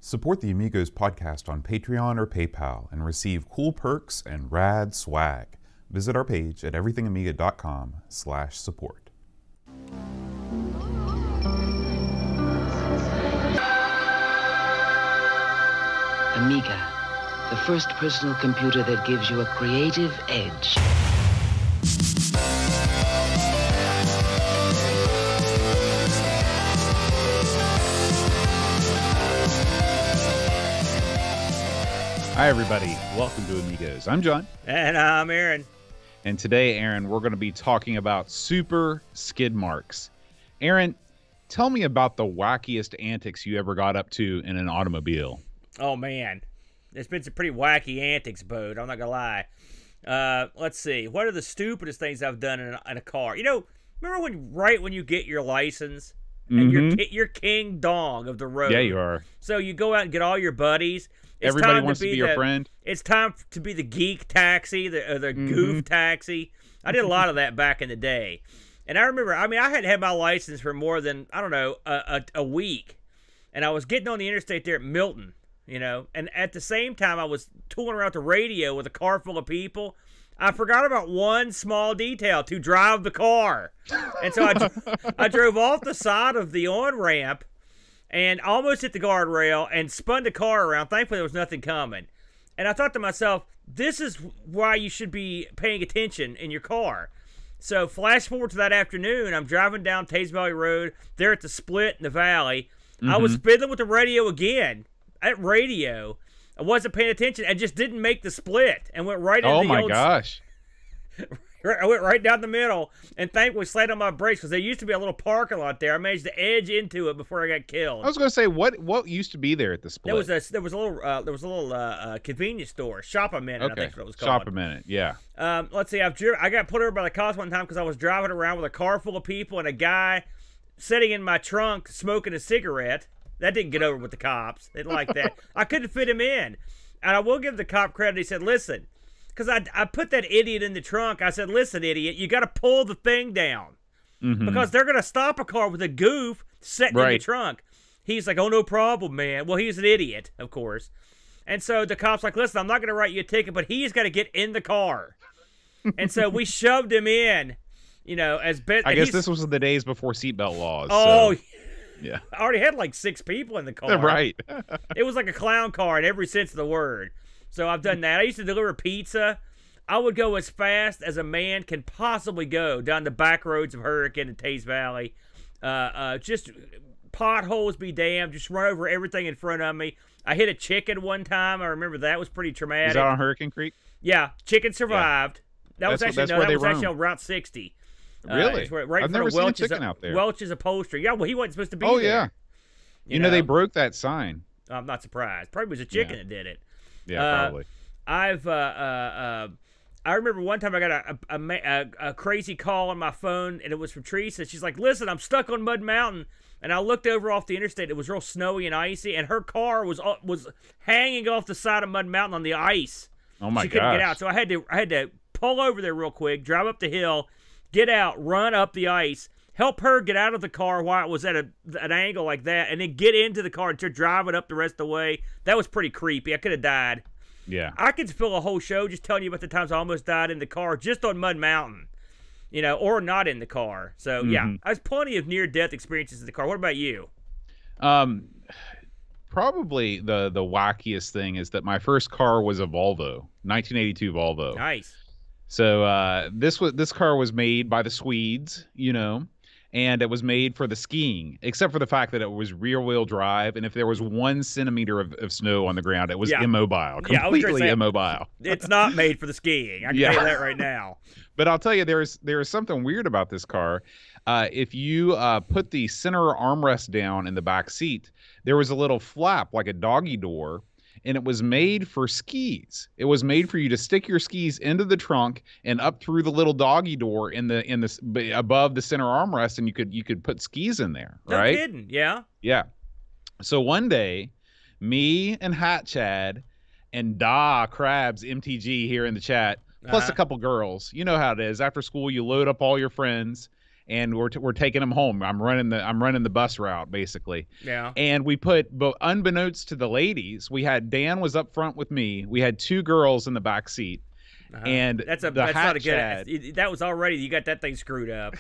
Support the Amigos podcast on Patreon or PayPal and receive cool perks and rad swag. Visit our page at everythingamiga.com/support. Amiga, the first personal computer that gives you a creative edge. Hi, everybody. Welcome to Amigos. I'm John. And I'm Aaron. And today, Aaron, we're going to be talking about Super Skidmarks. Aaron, tell me about the wackiest antics you ever got up to in an automobile. Oh, man. There's been some pretty wacky antics, Bode. I'm not going to lie. Let's see. What are the stupidest things I've done in a car? You know, remember right when you get your license? And you're king dong of the road. Yeah, you are. So you go out and get all your buddies. Everybody wants to be your friend. It's time to be the geek taxi, the goof taxi. I did a lot of that back in the day. And I remember, I hadn't had my license for more than, a week. And I was getting on the interstate there at Milton, and at the same time I was tooling around the radio with a car full of people. I forgot about one small detail: to drive the car. And so I drove off the side of the on-ramp and almost hit the guardrail and spun the car around. Thankfully, there was nothing coming. And I thought to myself, this is why you should be paying attention in your car. So flash forward to that afternoon, I'm driving down Tays Valley Road, there at the split in the valley. I was fiddling with the radio again. At radio, I wasn't paying attention. I just didn't make the split and went right into Oh, my gosh. I went right down the middle and thankfully slammed on my brakes because there used to be a little parking lot there. I managed to edge into it before I got killed. I was going to say, what used to be there at the split? There was a little convenience store, Shop a Minute. Okay. I think is what it was called. Shop a Minute, yeah. Let's see. I got pulled over by the cops one time because I was driving around with a car full of people and a guy sitting in my trunk smoking a cigarette. That didn't get over with the cops. They didn't like that. I couldn't fit him in, and I will give the cop credit. He said, "Listen." Because I put that idiot in the trunk. I said, listen, idiot, you got to pull the thing down. Because they're going to stop a car with a goof sitting in the trunk. He's like, oh, no problem, man. Well, he's an idiot, of course. And so the cop's like, listen, I'm not going to write you a ticket, but he's got to get in the car. And so we shoved him in, as best. I guess this was the days before seatbelt laws. Oh, so. Yeah. I already had like 6 people in the car. Right. It was like a clown car in every sense of the word. So I've done that. I used to deliver pizza. I would go as fast as a man can possibly go down the back roads of Hurricane and Tays Valley. Just potholes be damned. Just run over everything in front of me. I hit a chicken one time. I remember that was pretty traumatic. Is that on Hurricane Creek? Yeah, chicken survived. Yeah. That was actually on Route 60. Really? Right I've never seen a chicken out there. Welch's upholstery. Yeah, well, he wasn't supposed to be there. Oh, yeah. You know, they broke that sign. I'm not surprised. Probably was a chicken that did it. Yeah, probably. I remember one time I got a crazy call on my phone, and it was from Teresa. She's like, listen, I'm stuck on Mud Mountain. And I looked over off the interstate. It was real snowy and icy, and her car was hanging off the side of Mud Mountain on the ice. Oh, my gosh. She couldn't get out. So I had to pull over there real quick, drive up the hill, get out, run up the ice, help her get out of the car while it was at an angle like that, and then get into the car and start driving up the rest of the way. That was pretty creepy. I could have died. Yeah. I could fill a whole show just telling you about the times I almost died in the car just on Mud Mountain, or not in the car. So, yeah, I was plenty of near-death experiences in the car. What about you? Probably the wackiest thing is that my first car was a Volvo, 1982 Volvo. Nice. So this car was made by the Swedes, and it was made for the skiing, except for the fact that it was rear-wheel drive, and if there was 1 centimeter of snow on the ground, it was immobile, completely immobile. It's not made for the skiing. I can tell you that right now. But I'll tell you, there is something weird about this car. If you put the center armrest down in the back seat, there was a little flap like a doggy door, and it was made for skis. It was made for you to stick your skis into the trunk and up through the little doggy door in the above the center armrest, and you could put skis in there. Right? No kidding. Yeah. Yeah. So one day, me and Hat Chad and Da Krabs MTG here in the chat, plus a couple girls. You know how it is. After school, you load up all your friends, and we're taking them home. I'm running the bus route basically. Yeah. And we put, but unbeknownst to the ladies, we had Dan was up front with me. We had 2 girls in the back seat. And that's not a good. That was already, you got that thing screwed up.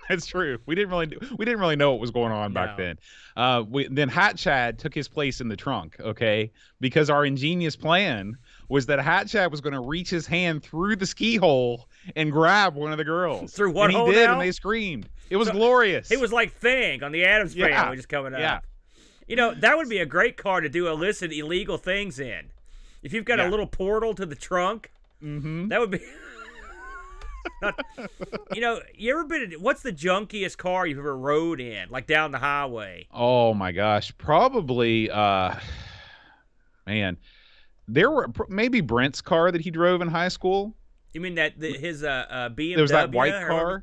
That's true. We didn't really know what was going on back then. Then Hat Chad took his place in the trunk. Okay, because our ingenious plan was that Hat Chad was going to reach his hand through the ski hole and grab one of the girls. Through what hole? And he did, now? And they screamed. It was glorious. It was like Thing on the Addams Family just coming up. Yeah. You know, that would be a great car to do illicit, illegal things in. If you've got a little portal to the trunk. That would be. You know, you ever been? What's the junkiest car you've ever rode in, like down the highway? Oh my gosh, probably. Man, there were maybe Brent's car that he drove in high school. You mean his BMW? There was that white car.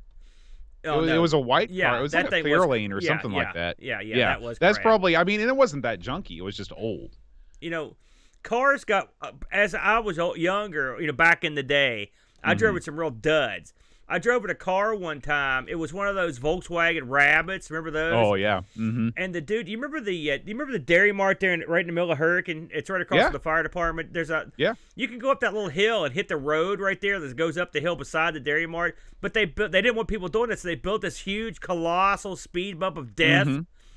Oh, it was a white car. It was that like a Fairlane or something like that. Yeah. That's crap. probably. I mean, and it wasn't that junky. It was just old. You know. Cars got, as I was younger, you know, back in the day, I drove with some real duds. I drove in a car one time. It was one of those Volkswagen Rabbits. Remember those? Oh yeah. And the dude, do you remember the Dairy Mart there, right in the middle of Hurricane? It's right across from the fire department. There's you can go up that little hill and hit the road right there that goes up the hill beside the Dairy Mart. But they didn't want people doing this, so they built this huge, colossal speed bump of death.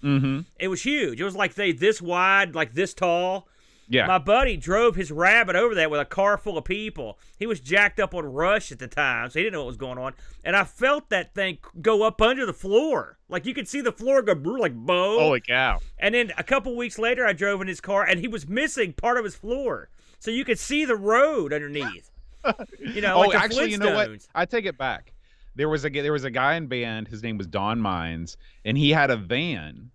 It was huge. It was like this wide, like this tall. Yeah. My buddy drove his Rabbit over that with a car full of people. He was jacked up on Rush at the time, so he didn't know what was going on. And I felt that thing go up under the floor. Like, you could see the floor go like, boom. Holy cow. And then a couple weeks later, I drove in his car, and he was missing part of his floor. So you could see the road underneath. You know, like the actually, you know what? Flintstones. I take it back. There was a guy in band. His name was Don Mines, and he had a van.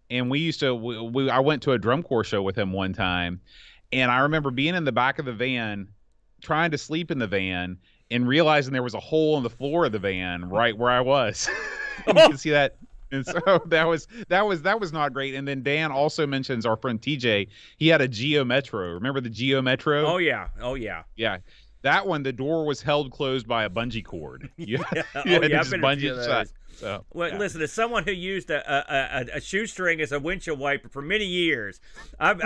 And we used to, I went to a drum corps show with him one time, and I remember being in the back of the van, trying to sleep in the van, and realizing there was a hole in the floor of the van right where I was. And you can see that. And so that was not great. And then Dan also mentions our friend TJ. He had a Geo Metro. Remember the Geo Metro? Oh yeah. Yeah. That one, the door was held closed by a bungee cord. You had I've to been just in a bungee few of it shut. those. So, well, listen, as someone who used a shoestring as a windshield wiper for many years, I'm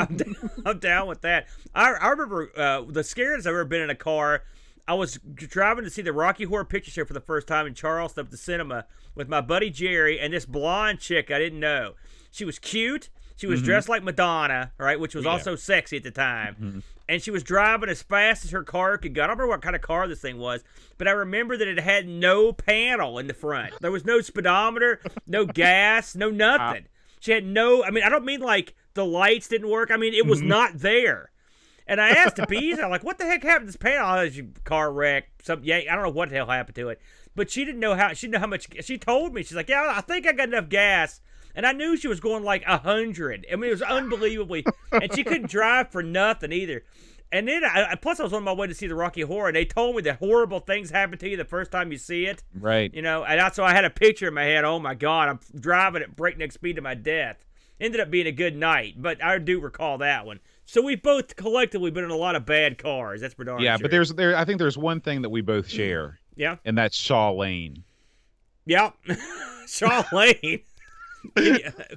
down with that. I remember the scariest I've ever been in a car. I was driving to see the Rocky Horror Picture Show for the first time in Charleston at the cinema with my buddy Jerry and this blonde chick I didn't know. She was cute. She was dressed like Madonna, right, which was also sexy at the time. And she was driving as fast as her car could go. I don't remember what kind of car this thing was, but I remember that it had no panel in the front. There was no speedometer, no gas, no nothing. She had no, I mean, I don't mean like the lights didn't work. I mean, it was not there. And I asked the bees, I'm like, what the heck happened to this panel? Oh, it's a car wreck. I don't know what the hell happened to it. But she didn't know how much, she told me, she's like, yeah, I think I got enough gas. And I knew she was going like 100. I mean, it was unbelievably, and she couldn't drive for nothing either. And then, plus I was on my way to see the Rocky Horror, and they told me that horrible things happen to you the first time you see it. Right. You know, and so I had a picture in my head, oh my God, I'm driving at breakneck speed to my death. Ended up being a good night, but I do recall that one. So we both collectively been in a lot of bad cars. That's for darn sure. But I think there's one thing that we both share. Yeah. And that's Shaw Lane. Yep. Shaw Lane.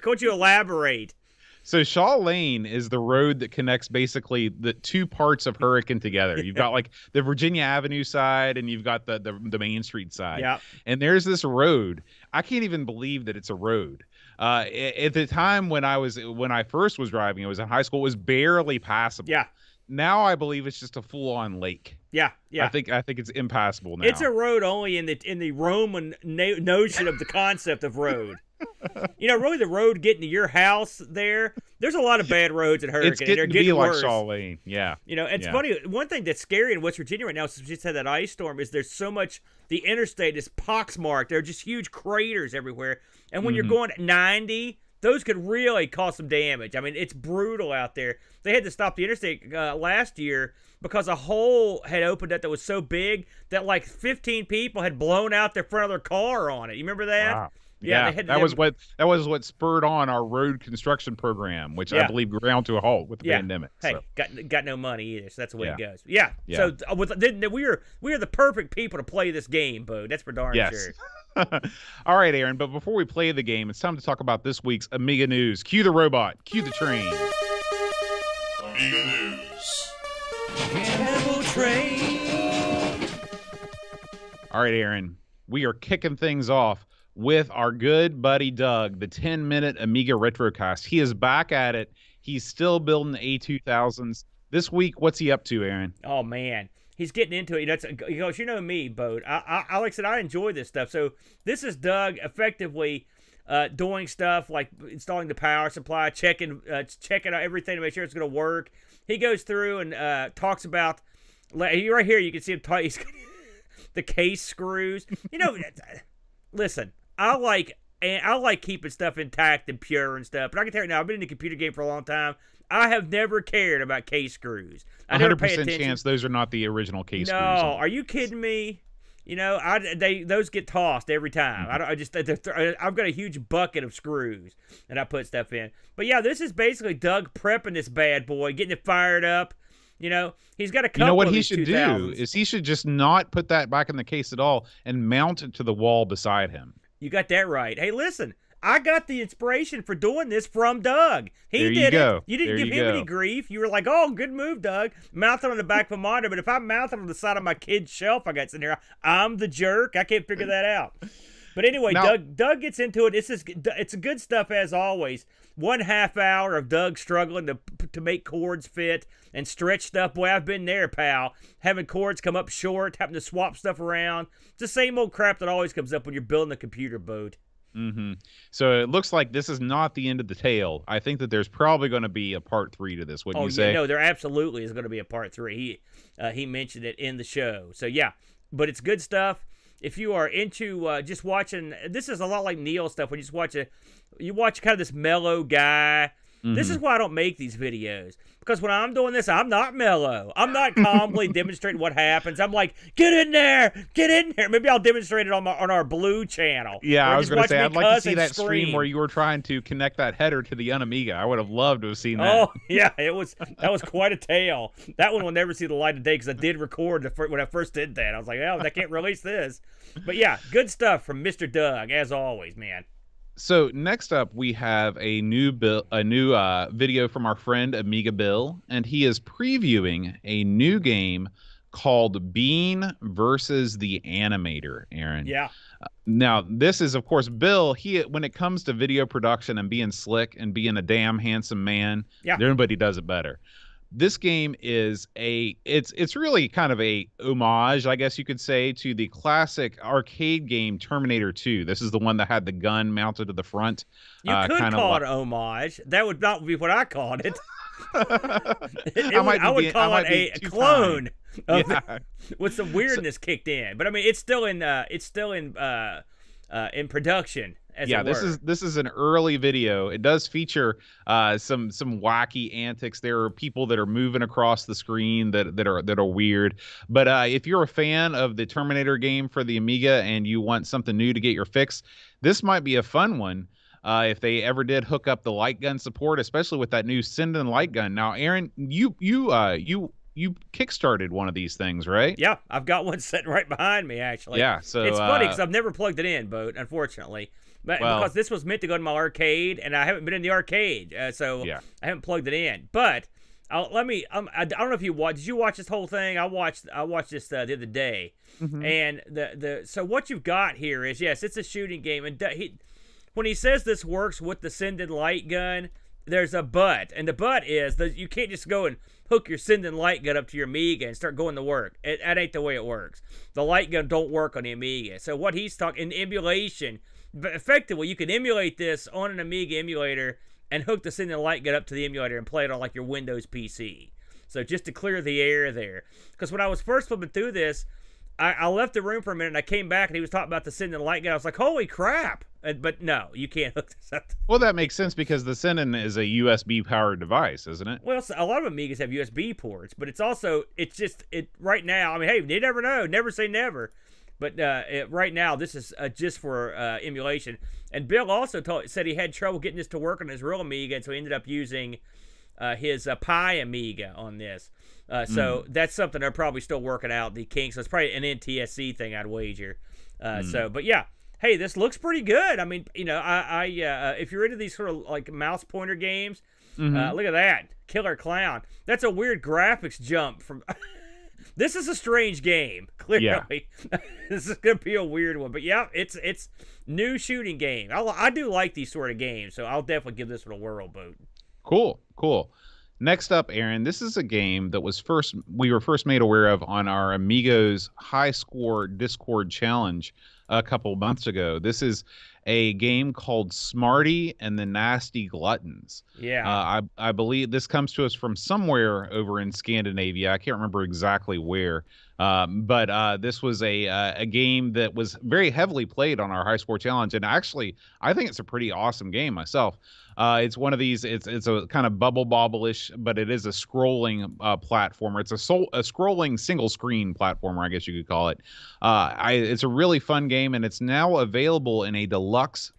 Could you elaborate? So Shaw Lane is the road that connects basically the two parts of Hurricane together. You've got like the Virginia Avenue side, and you've got the Main Street side. Yeah. And there's this road. I can't even believe that it's a road. At the time when I first was driving, it was in high school. It was barely passable. Yeah. Now I believe it's just a full-on lake. Yeah. I think it's impassable now. It's a road only in the Roman notion of the concept of road. You know, really, the road getting to your house there's a lot of bad roads in Hurricane. It's getting to be worse. like Shaw Lane. Yeah. You know, it's funny. One thing that's scary in West Virginia right now, since we just had that ice storm, is there's so much, the interstate is poxmarked. There are just huge craters everywhere. And when you're going at 90, those could really cause some damage. I mean, it's brutal out there. They had to stop the interstate last year because a hole had opened up that was so big that like 15 people had blown out their front of their car on it. You remember that? Wow. Yeah, that was what spurred on our road construction program, which I believe ground to a halt with the pandemic. Hey, So. got no money either, so that's the way it goes. Yeah. Yeah. So we are the perfect people to play this game, Bo. That's for darn sure. All right, Aaron. But before we play the game, it's time to talk about this week's Amiga news. Cue the robot. Cue the train. Amiga news. Camel train. All right, Aaron. We are kicking things off with our good buddy Doug, the 10-minute Amiga Retrocast. He is back at it. He's still building the A2000s. This week, what's he up to, Aaron? Oh, man. He's getting into it. He goes, you know me, Bo. Like I said, I enjoy this stuff. So this is Doug effectively doing stuff like installing the power supply, checking out everything to make sure it's going to work. He goes through and talks about, right here, you can see him he's the case screws. You know, listen, I like keeping stuff intact and pure and stuff. But I can tell you now, I've been in the computer game for a long time. I have never cared about case screws. 100% chance those are not the original case screws. No, are you kidding me? You know, those get tossed every time. I've got a huge bucket of screws and I put stuff in. But yeah, this is basically Doug prepping this bad boy, getting it fired up. You know, he's got a couple. You know what of he these should 2000s. do is he should just not put that back in the case at all and mount it to the wall beside him. You got that right. Hey, listen, I got the inspiration for doing this from Doug. He there you did go. it. You didn't There give you him go. any grief. You were like, "Oh, good move, Doug." Mount it on the back of a monitor. But if I mount it on the side of my kid's shelf, I got sitting there. I'm the jerk. I can't figure that out. But anyway, Now- Doug gets into it. It's good stuff as always. 1/2 hour of Doug struggling to make chords fit and stretch stuff. Boy, I've been there, pal. Having chords come up short, having to swap stuff around. It's the same old crap that always comes up when you're building a computer boat. Mm-hmm. So it looks like this is not the end of the tale. I think that there's probably going to be a part 3 to this. Wouldn't you say? No, there absolutely is going to be a part 3. He mentioned it in the show. So yeah, but it's good stuff. If you are into just watching, this is a lot like Neil stuff. When you watch kind of this mellow guy. Mm-hmm. This is why I don't make these videos. Because when I'm doing this, I'm not mellow. I'm not calmly demonstrating what happens. I'm like, get in there. Maybe I'll demonstrate it on our Blue channel. Yeah, I was going to say, I'd like to see that scream. stream where you were trying to connect that header to the Amiga. I would have loved to have seen that. Oh, yeah, that was quite a tale. That one will never see the light of day because I did record when I first did that. I was like, oh, I can't release this. But yeah, good stuff from Mr. Doug, as always, man. So next up, we have a new video from our friend Amiga Bill, and he is previewing a new game called Bean versus the Animator, Aaron. Yeah. Now, this is, of course, Bill. When it comes to video production and being slick and being a damn handsome man, nobody does it better. This game is it's really kind of a homage, I guess you could say, to the classic arcade game Terminator 2. This is the one that had the gun mounted to the front. You could call it homage. That would not be what I called it. I would call it a clone with some weirdness kicked in. But I mean, it's still in production. This is an early video. It does feature some wacky antics. There are people that are moving across the screen that are weird. But if you're a fan of the Terminator game for the Amiga and you want something new to get your fix, this might be a fun one. If they ever did hook up the light gun support, especially with that new Sinden light gun. Now, Aaron, you kickstarted one of these things, right? Yeah, I've got one sitting right behind me, actually. Yeah, so it's funny because I've never plugged it in, Boat, unfortunately. But because this was meant to go to my arcade, and I haven't been in the arcade, so I haven't plugged it in. But I don't know if you watched. Did you watch this whole thing? I watched this the other day, and so what you've got here is it's a shooting game, and when he says this works with the Sinden light gun, there's a but, and the but is that you can't just go and hook your Sinden light gun up to your Amiga and start going to work. That ain't the way it works. The light gun don't work on the Amiga. So what he's talking in emulation. But effectively, you can emulate this on an Amiga emulator and hook the Sinden light gun up to the emulator and play it on like your Windows PC. So just to clear the air there. Because when I was first flipping through this, I left the room for a minute and I came back and he was talking about the Sinden light gun. I was like, holy crap. But no, you can't hook this up. Well, that makes sense because the Sinden is a USB-powered device, isn't it? Well, a lot of Amigas have USB ports, but it's right now, I mean, hey, you never know. Never say never. But right now, this is just for emulation. And Bill also said he had trouble getting this to work on his real Amiga, and so he ended up using his Pi Amiga on this. So that's something they're probably still working out, the kinks. So it's probably an NTSC thing, I'd wager. But yeah. Hey, this looks pretty good. I mean, you know, if you're into these sort of like mouse pointer games, look at that. Killer Clown. That's a weird graphics jump from... This is a strange game, clearly. Yeah. This is going to be a weird one. But yeah, it's new shooting game. I do like these sort of games, so I'll definitely give this one a whirl, Boat. Cool. Next up, Aaron, this is a game that we were first made aware of on our Amigos High Score Discord challenge a couple months ago. This is a game called Smarty and the Nasty Gluttons. Yeah. I believe this comes to us from somewhere over in Scandinavia. I can't remember exactly where. But this was a game that was very heavily played on our High Score Challenge. And actually, I think it's a pretty awesome game myself. It's one of these, it's a kind of bubble bobble-ish, but it is a scrolling platformer. It's a scrolling single screen platformer, I guess you could call it. It's a really fun game, and it's now available in a deluxe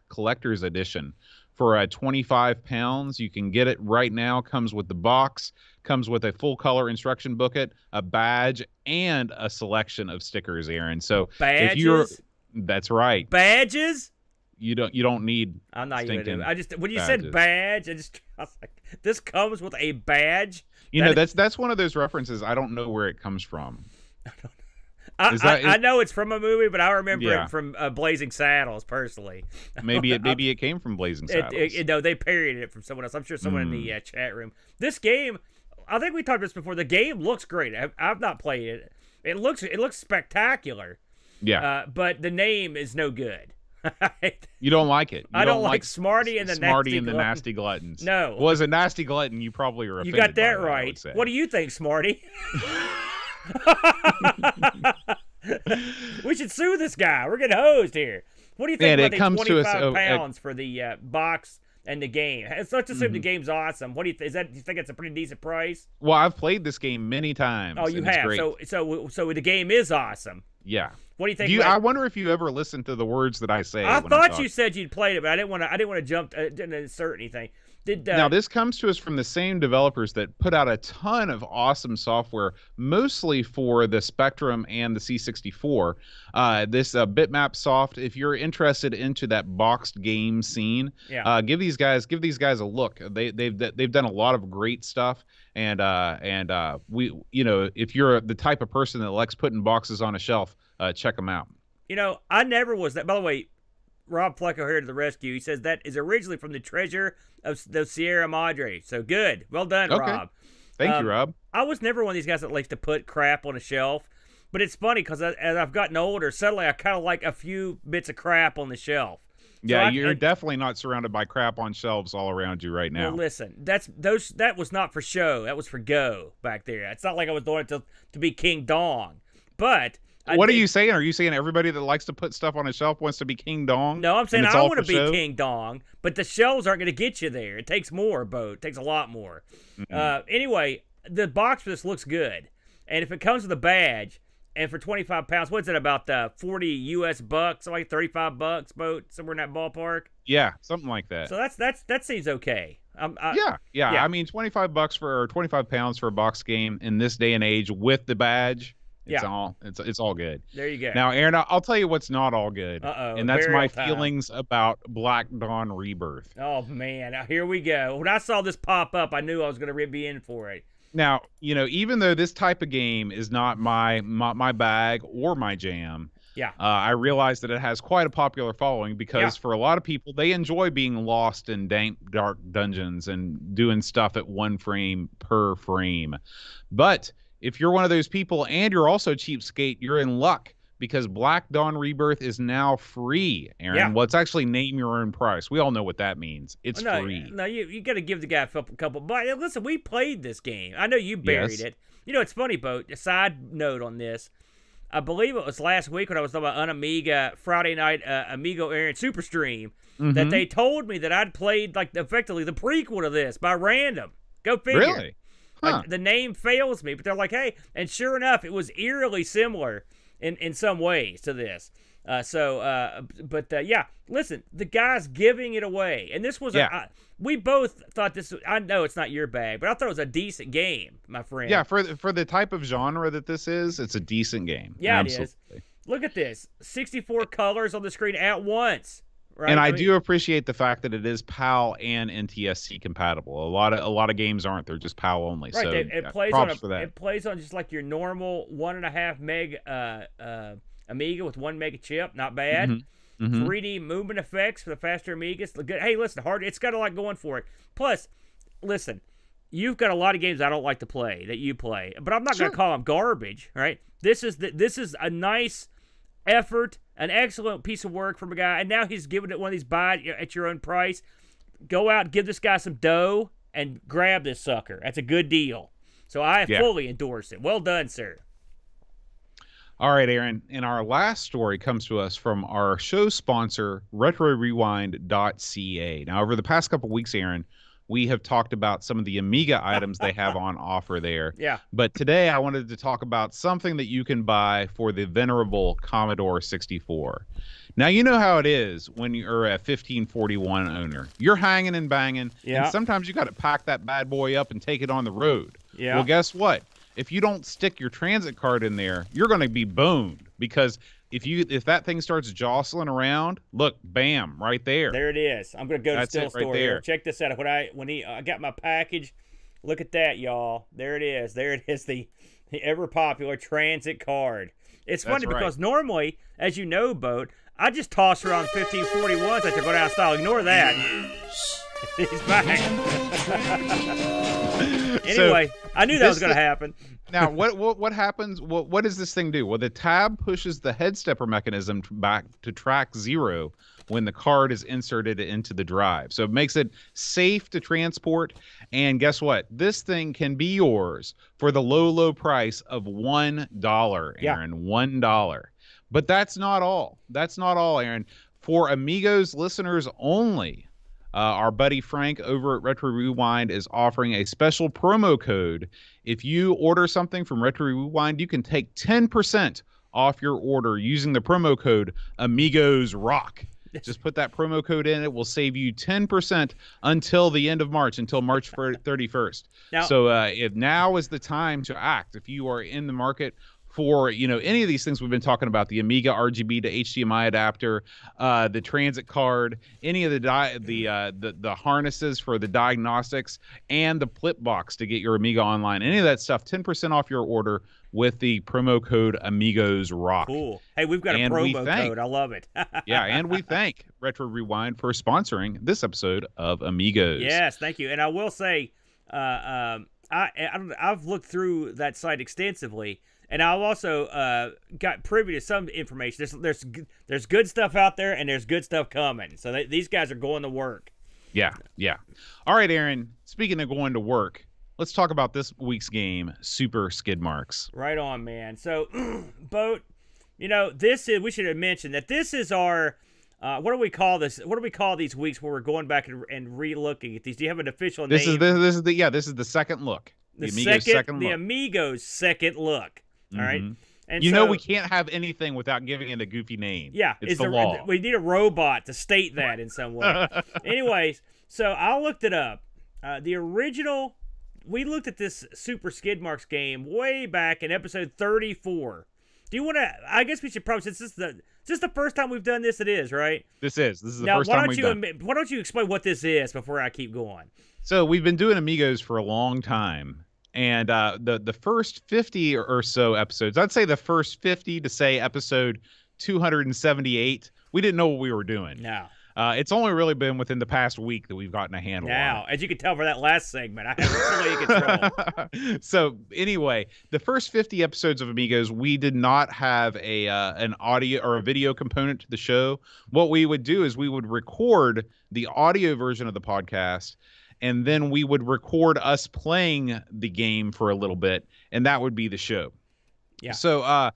collector's edition for £25. You can get it right now. Comes with the box, comes with a full color instruction booklet, a badge, and a selection of stickers, Aaron. So badges? That's right. Badges? You don't need. I'm not even gonna do it. I just when you said badge, I was like, this comes with a badge. That's one of those references. I don't know where it comes from. I know it's from a movie, but I remember it from Blazing Saddles personally. Maybe it came from Blazing Saddles. No, they parodied it from someone else. I'm sure someone in the chat room. This game, I think we talked about this before. The game looks great. I've not played it. It looks spectacular. Yeah. But the name is no good. You don't like it. I don't like Smarty and the Nasty Gluttons. No. Well, as a nasty glutton, you probably are offended. You got that by right. What do you think, Smarty? We should sue this guy. We're getting hosed here. What do you think about the 25 pounds for the box and the game? Let's assume the game's awesome. What do you think? Do you think it's a pretty decent price? Well, I've played this game many times. Oh, you have. So the game is awesome. Yeah. What do you think? I wonder if you ever listen to the words that I say. I thought you said you'd played it, but I didn't want to jump. Didn't insert anything. Now this comes to us from the same developers that put out a ton of awesome software, mostly for the Spectrum and the C64. This Bitmap Soft. If you're interested into that boxed game scene, give these guys a look. They've done a lot of great stuff. And if you're the type of person that likes putting boxes on a shelf, check them out. I never was that. By the way, Rob Flecko here to the rescue. He says that is originally from the Treasure of the Sierra Madre. So good. Well done, Rob. Thank you, Rob. I was never one of these guys that likes to put crap on a shelf. But it's funny because as I've gotten older, suddenly I kind of like a few bits of crap on the shelf. Yeah, you're definitely not surrounded by crap on shelves all around you right now. Well, listen, that was not for show. That was for go back there. It's not like I was doing it to be King Dong. But what are you saying? Are you saying everybody that likes to put stuff on a shelf wants to be King Dong? No, I'm saying I want to be King Dong, but the shelves aren't going to get you there. It takes more, Bo. It takes a lot more. Anyway, the box for this looks good. And if it comes with a badge, and for 25 pounds, what's it, about 40 US bucks, like $35, Bo, somewhere in that ballpark? Yeah, something like that. So that seems okay. Yeah. I mean, $25 or 25 pounds for a box game in this day and age with the badge. It's all good. There you go. Now, Aaron, I'll tell you what's not all good. And that's my feelings about Black Dawn Rebirth. Oh, man. Now, here we go. When I saw this pop up, I knew I was going to be in for it. Now, even though this type of game is not my bag or my jam, I realize that it has quite a popular following because for a lot of people, they enjoy being lost in dank, dark dungeons and doing stuff at 1 frame per frame. But if you're one of those people and you're also a cheapskate, you're in luck because Black Dawn Rebirth is now free, Aaron. Yeah. Well, it's actually name your own price. We all know what that means. It's free. No, you got to give the guy a couple. But listen, we played this game. I know you buried it. It's funny, Bo. A side note on this. I believe it was last week when I was talking about Amiga Friday night Amigo Aaron Super Stream that they told me that I'd played effectively the prequel to this by random. Go figure. Really? Huh. The name fails me, but they're like, hey, and sure enough, it was eerily similar in some ways to this. Yeah, listen, the guy's giving it away, and this was we both thought this. I know it's not your bag, but I thought it was a decent game, my friend. Yeah, for the type of genre that this is, it's a decent game. Yeah, absolutely. It is. Look at this, 64 colors on the screen at once. Right? And I do appreciate the fact that it is PAL and NTSC compatible. A lot of games aren't; they're just PAL only. Right, so it plays props for that. It plays on just like your normal 1.5 meg Amiga with 1 mega chip. Not bad. Mm-hmm. Mm-hmm. 3D movement effects for the faster Amigas. Look good. Hey, listen, it's got a lot going for it. Plus, listen, you've got a lot of games I don't like to play that you play, but I'm not going to call them garbage, right? This is a nice effort, an excellent piece of work from a guy, and now he's giving it one of these buy at your own price. Go out, give this guy some dough, and grab this sucker. That's a good deal. So I fully endorse it. Well done, sir. All right, Aaron. And our last story comes to us from our show sponsor, RetroRewind.ca. Now, over the past couple weeks, Aaron, we have talked about some of the Amiga items they have on offer there. Yeah. But today I wanted to talk about something that you can buy for the venerable Commodore 64. Now, you know how it is when you're a 1541 owner. You're hanging and banging, and sometimes you got to pack that bad boy up and take it on the road. Yeah. Well, guess what? If you don't stick your transit card in there, you're going to be boned, because if that thing starts jostling around, look, bam, right there. There it is. I'm going to go to the still store here. Check this out. I got my package, look at that, y'all. There it is. There it is, the ever popular transit card. It's funny because normally, as you know, Boat, I just toss around 1541s like they're going out of style. Ignore that. He's back. Anyway, I knew that was going to happen. Now, what happens? What does this thing do? Well, the tab pushes the head stepper mechanism back to track 0 when the card is inserted into the drive. So it makes it safe to transport. And guess what? This thing can be yours for the low price of $1, Aaron. $1. But that's not all. That's not all, Aaron. For Amigos listeners only, our buddy Frank over at Retro Rewind is offering a special promo code. If you order something from Retro Rewind, you can take 10% off your order using the promo code Amigos Rock. Just put that promo code in. It will save you 10% until the end of March, until March 31st. Now is the time to act. If you are in the market for any of these things we've been talking about, the Amiga RGB to HDMI adapter, the transit card, any of the harnesses for the diagnostics, and the flip box to get your Amiga online, any of that stuff, 10% off your order with the promo code Amigos Rock. Cool. Hey, we've got a promo code. I love it. Yeah, and we thank Retro Rewind for sponsoring this episode of Amigos. Yes, thank you. And I will say, I've looked through that site extensively. And I've also got privy to some information. There's good stuff out there, and there's good stuff coming. So these guys are going to work. Yeah. All right, Aaron. Speaking of going to work, let's talk about this week's game, Super Skidmarks. Right on, man. So, Boat, we should have mentioned that this is our, what do we call this? What do we call these weeks where we're going back and re-looking at these? Do you have an official name? This is the second look. The Amigos' second look. All right. And we can't have anything without giving it a goofy name. Yeah, it's the law. We need a robot to state that in some way. Anyways, so I looked it up. The original, we looked at this Super Skidmarks game way back in episode 34. Do you want to? I guess we should probably, since this is the first time we've done this. It is, right? This is the first time we've done. Why don't you explain what this is before I keep going? So we've been doing Amigos for a long time. And the first 50 or so episodes, I'd say the first 50 to say episode 278, we didn't know what we were doing. No. It's only really been within the past week that we've gotten a handle on it. Now, as you can tell for that last segment, I have fully control. So anyway, the first 50 episodes of Amigos, we did not have an audio or a video component to the show. What we would do is we would record the audio version of the podcast, and then we would record us playing the game for a little bit, and that would be the show. Yeah. So,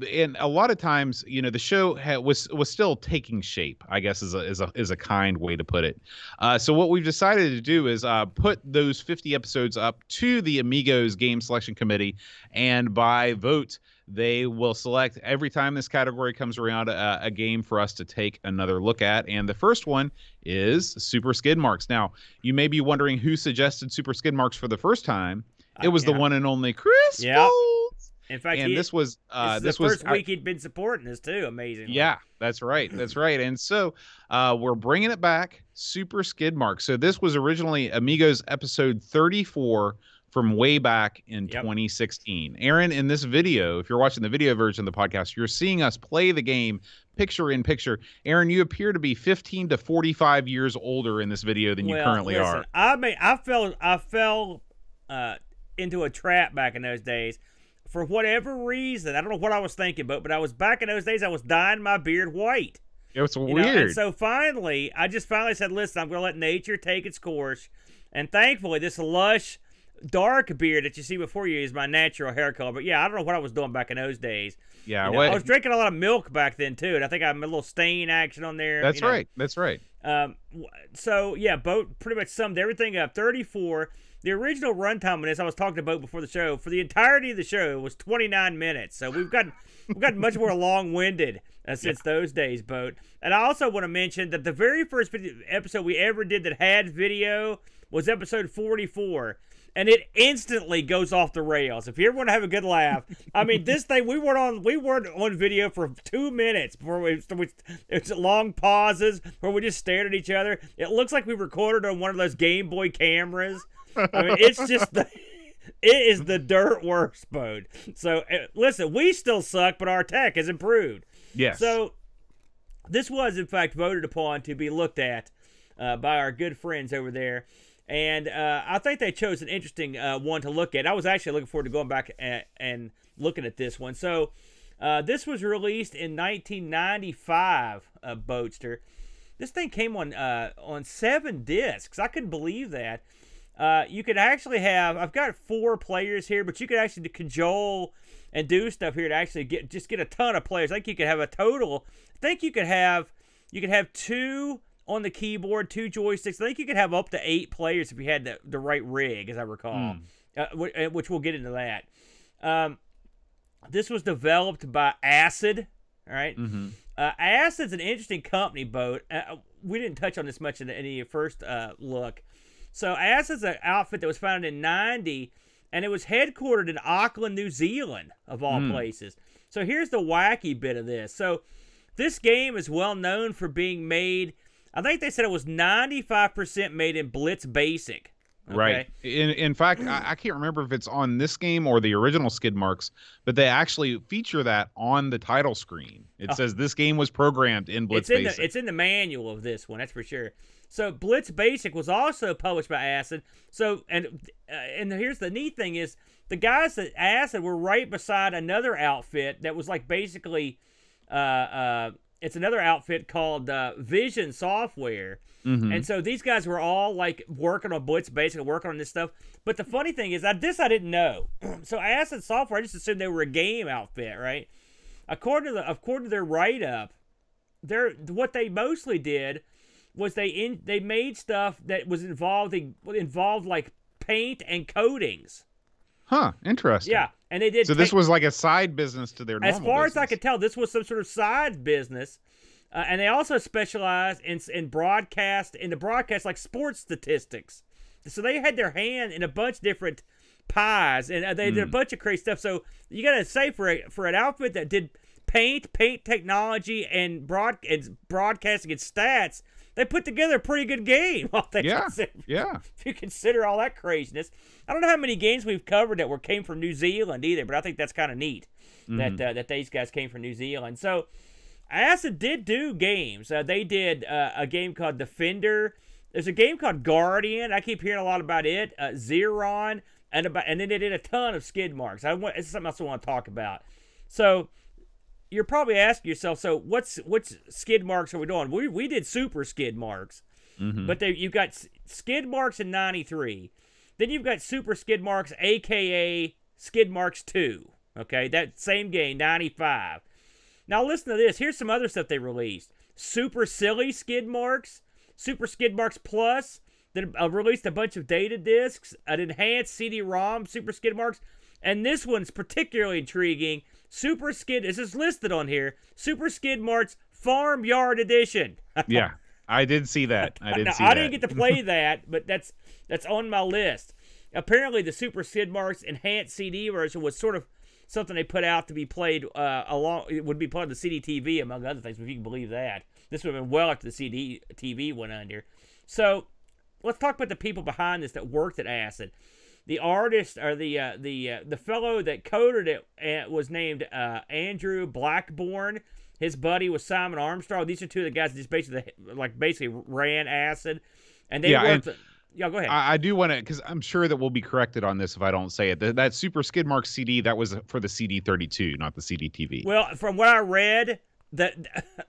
and a lot of times, the show was still taking shape, I guess is a kind way to put it. So what we've decided to do is put those 50 episodes up to the Amigos Game Selection Committee, and by vote, They will select every time this category comes around a game for us to take another look at. And the first one is Super Skidmarks. Now, you may be wondering who suggested Super Skidmarks for the first time. It was the one and only Chris Foltz. In fact, and this was the first week he'd been supporting this too. Amazing. Yeah, that's right. That's right. And so we're bringing it back, Super Skidmarks. So this was originally Amigos episode 34 from way back in 2016. Aaron, in this video, if you're watching the video version of the podcast, you're seeing us play the game picture in picture. Aaron, you appear to be 15 to 45 years older in this video than you currently are. I fell into a trap back in those days. For whatever reason, I don't know what I was thinking, but I was back in those days, I was dyeing my beard white. It was weird. And so finally, I just said, listen, I'm going to let nature take its course. And thankfully, this lush, dark beard that you see before you is my natural hair color. But yeah, I don't know what I was doing back in those days. Yeah, I was drinking a lot of milk back then too, and I think I had a little stain action on there. That's right. That's right. So yeah, Boat pretty much summed everything up. 34. The original runtime on this, I was talking to Boat before the show, for the entirety of the show was 29 minutes. So we've gotten much more long-winded since those days, Boat. And I also want to mention that the very first episode we ever did that had video was episode 44. And it instantly goes off the rails. If you ever want to have a good laugh, I mean, this thing we weren't on video for 2 minutes before it's long pauses where we just stared at each other. It looks like we recorded on one of those Game Boy cameras. I mean, it's just it is the dirt worst, Boat. So listen, we still suck, but our tech has improved. Yes. So this was in fact voted upon to be looked at by our good friends over there. And I think they chose an interesting one to look at. I was actually looking forward to going back and looking at this one. So this was released in 1995, Boatster. This thing came on 7 discs. I couldn't believe that. You could actually have, I've got 4 players here, but you could actually cajole and do stuff here to actually get a ton of players. I think you could have a total. I think you could have 2 on the keyboard, 2 joysticks. I think you could have up to 8 players if you had the right rig, as I recall, which we'll get into that. This was developed by Acid, all right? Mm-hmm. Acid's an interesting company, Boat. We didn't touch on this much in any first look. So Acid's an outfit that was founded in 90, and it was headquartered in Auckland, New Zealand, of all places. So here's the wacky bit of this. So this game is well known for being made, I think they said it was 95% made in Blitz Basic. Okay? Right. In fact, I can't remember if it's on this game or the original Skidmarks, but they actually feature that on the title screen. It says this game was programmed in Blitz Basic. It's in the manual of this one, that's for sure. So Blitz Basic was also published by Acid. So and here's the neat thing is the guys at Acid were right beside another outfit that was like basically it's another outfit called Vision Software. Mm-hmm. And so these guys were all like working on Blitz Basic, working on this stuff. But the funny thing is, I didn't know. So Acid Software, I just assumed they were a game outfit, right? According to their write-up, what they mostly did was they made stuff that was involved like paint and coatings. Huh, interesting. Yeah, and they did. So this was like a side business to their normal As far business. as I could tell, this was some sort of side business. And they also specialized in broadcast like sports statistics. So they had their hand in a bunch of different pies, and they did a bunch of crazy stuff. So you got to say for an outfit that did paint technology, and broadcasting and stats, they put together a pretty good game. Yeah. If you consider all that craziness. I don't know how many games we've covered that came from New Zealand either, but I think that's kind of neat that these guys came from New Zealand. So Acid did do games. They did a game called Defender. There's a game called Guardian. I keep hearing a lot about it. Zeron, and then they did a ton of Skidmarks. It's something else I want to talk about. So you're probably asking yourself, so which Skidmarks are we doing? We did Super Skidmarks, but you've got Skidmarks in '93. Then you've got Super Skidmarks, a.k.a. Skidmarks 2. Okay, that same game, '95. Now listen to this. Here's some other stuff they released. Super Silly Skidmarks, Super Skidmarks Plus, then released a bunch of data discs, an enhanced CD-ROM Super Skidmarks, and this one's particularly intriguing. Super Skid. This is listed on here. Super Skidmarks Farmyard Edition. Yeah, I did see that. I didn't get to play that, but that's on my list. Apparently, the Super Skidmarks enhanced CD version was sort of something they put out to be played it would be part of the CD TV, among other things, if you can believe that. This would have been well after the CD TV went under. So let's talk about the people behind this that worked at Acid. The artist, or the fellow that coded it, was named Andrew Blackburn. His buddy was Simon Armstrong. These are two of the guys that just basically ran Acid, and they worked. Yeah, go ahead. I do want to, because I'm sure that we'll be corrected on this if I don't say it. That Super Skidmark CD, that was for the CD32, not the CD-TV. Well, from what I read, the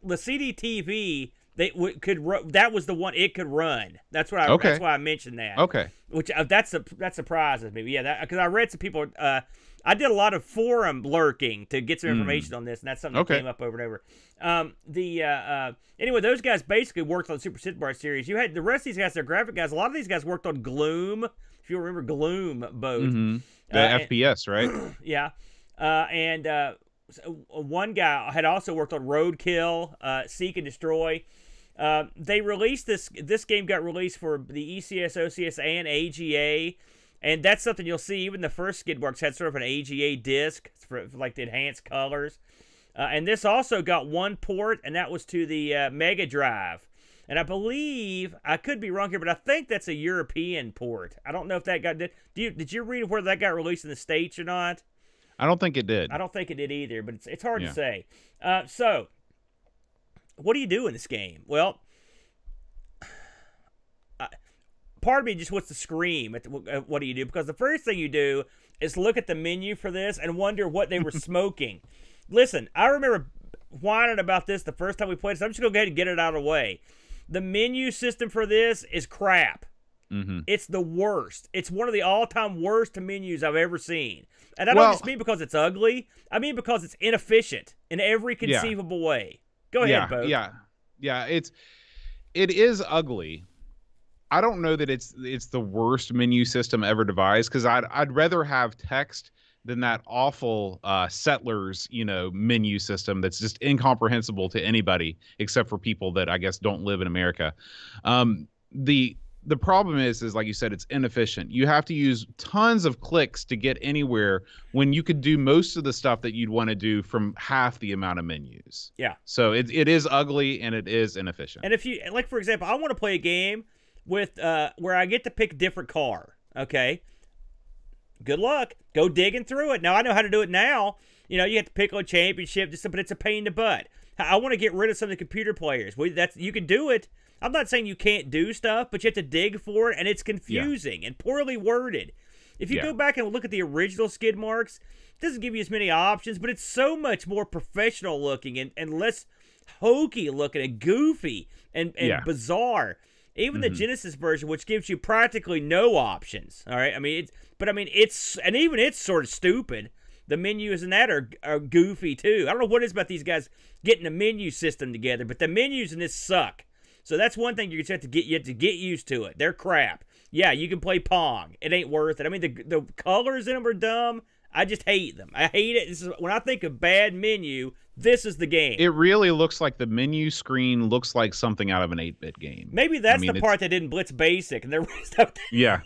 CD-TV, that was the one it could run. That's what that's why I mentioned that. Okay. Which that surprises me. Yeah, because I read some people. I did a lot of forum lurking to get some information on this, and that's something that came up over and over. Anyway, those guys basically worked on the Super Skidmark series. You had the rest of these guys, they're graphic guys. A lot of these guys worked on Gloom, if you remember Gloom boat. The FPS, right? Yeah. One guy had also worked on Roadkill, Seek and Destroy. They released this game got released for the ECS, OCS, and AGA, and that's something you'll see. Even the first Skidmarks had sort of an AGA disc for like the enhanced colors. And this also got one port, and that was to the Mega Drive. And I believe, I could be wrong here, but I think that's a European port. I don't know if that got... Did you read whether that got released in the States or not? I don't think it did. I don't think it did either, but it's hard to say. So, what do you do in this game? Well, part of me just wants to scream at what do you do? Because the first thing you do is look at the menu for this and wonder what they were smoking. Listen, I remember whining about this the first time we played, so I'm just going to go ahead and get it out of the way. The menu system for this is crap. It's the worst. It's one of the all-time worst menus I've ever seen. And I don't just mean because it's ugly. I mean because it's inefficient in every conceivable way. Go ahead, Bo. Yeah. It is ugly. I don't know that it's the worst menu system ever devised, because I'd rather have text than that awful Settlers, menu system that's just incomprehensible to anybody except for people that I guess don't live in America. The problem is like you said, it's inefficient. You have to use tons of clicks to get anywhere when you could do most of the stuff that you'd want to do from half the amount of menus. Yeah. So it is ugly and it is inefficient. And if you, like, for example, I want to play a game with where I get to pick a different car, okay? Good luck. Go digging through it. Now, I know how to do it now. You have to pick on championship, but it's a pain in the butt. I want to get rid of some of the computer players. You can do it. I'm not saying you can't do stuff, but you have to dig for it, and it's confusing and poorly worded. If you go back and look at the original Skidmarks, it doesn't give you as many options, but it's so much more professional looking and less hokey looking and goofy and bizarre. Even the Genesis version, which gives you practically no options. All right, it's sort of stupid. The menus in that are goofy too. I don't know what it is about these guys getting a menu system together, but the menus in this suck. So that's one thing you have to get used to it. They're crap. Yeah, you can play Pong. It ain't worth it. I mean, the colors in them are dumb. I just hate them. I hate it. When I think of bad menu, this is the game. It really looks like the menu screen looks like something out of an 8-bit game. Maybe that's the part that didn't Blitz Basic, and the rest of yeah.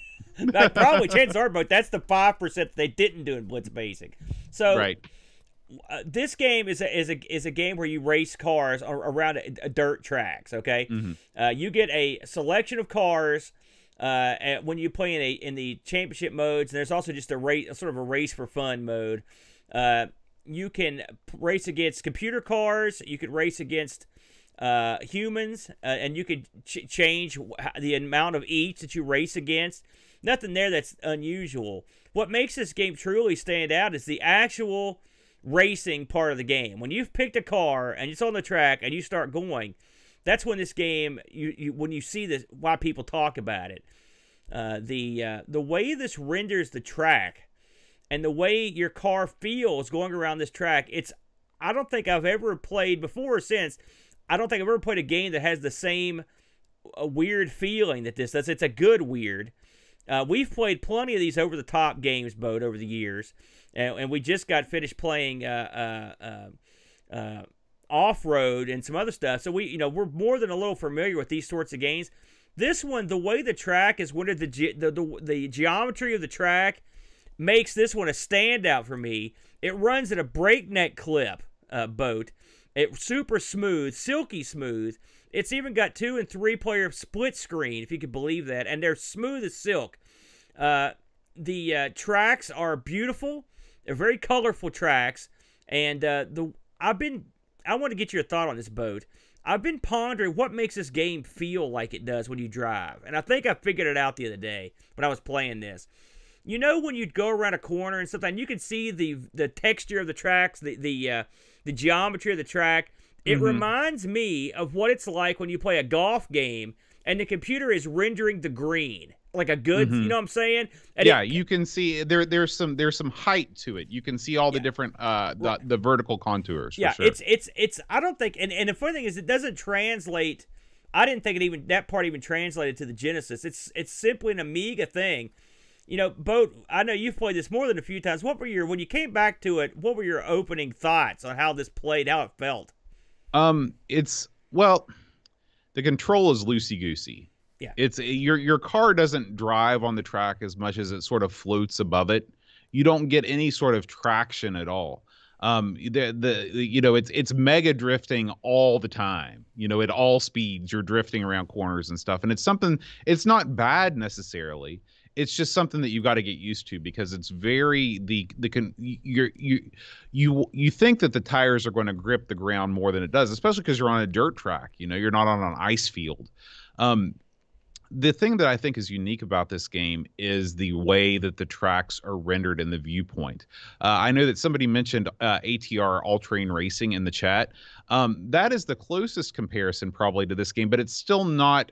Probably chances are, but that's the 5% that they didn't do in Blitz Basic. So right. This game is a game where you race cars around a dirt tracks. Okay, you get a selection of cars when you play in the championship modes. And there's also just a race for fun mode. You can race against computer cars. You could race against humans, and you could change the amount of each that you race against. Nothing there that's unusual. What makes this game truly stand out is the actual racing part of the game. When you've picked a car and it's on the track and you start going, that's when this game, when you see this, why people talk about it. The way this renders the track and the way your car feels going around this track, I don't think I've ever played before or since. I don't think I've ever played a game that has the same weird feeling that this does. It's a good weird. We've played plenty of these over-the-top games, Boat, over the years, and we just got finished playing Off-Road and some other stuff. So we're more than a little familiar with these sorts of games. This one, the way the track is rendered, the geometry of the track makes this one a standout for me. It runs at a breakneck clip, Boat. It's super smooth, silky smooth. It's even got 2- and 3-player split screen, if you could believe that, and they're smooth as silk. The tracks are beautiful. They're very colorful tracks, and I want to get your thought on this, Boat. I've been pondering what makes this game feel like it does when you drive, and I think I figured it out the other day when I was playing this. You know, when you'd go around a corner and something, you can see the texture of the tracks, the geometry of the track. It reminds me of what it's like when you play a golf game and the computer is rendering the green. Like a good, you know what I'm saying? And you can see there's some height to it. You can see all the different the vertical contours. For sure. It's I don't think, and the funny thing is it doesn't translate. I didn't think that part even translated to the Genesis. It's simply an Amiga thing. You know, Boat, I know you've played this more than a few times. When you came back to it, what were your opening thoughts on how this played, how it felt? The control is loosey-goosey. Yeah. It's your car doesn't drive on the track as much as it sort of floats above it. You don't get any sort of traction at all. It's mega drifting all the time. You know, at all speeds you're drifting around corners and stuff. And it's not bad necessarily. It's just something that you got to get used to because it's very you think that the tires are going to grip the ground more than it does, especially because you're on a dirt track. You know, you're not on an ice field. The thing that I think is unique about this game is the way that the tracks are rendered in the viewpoint. I know that somebody mentioned ATR All-Terrain Racing in the chat. That is the closest comparison probably to this game, but it's still not.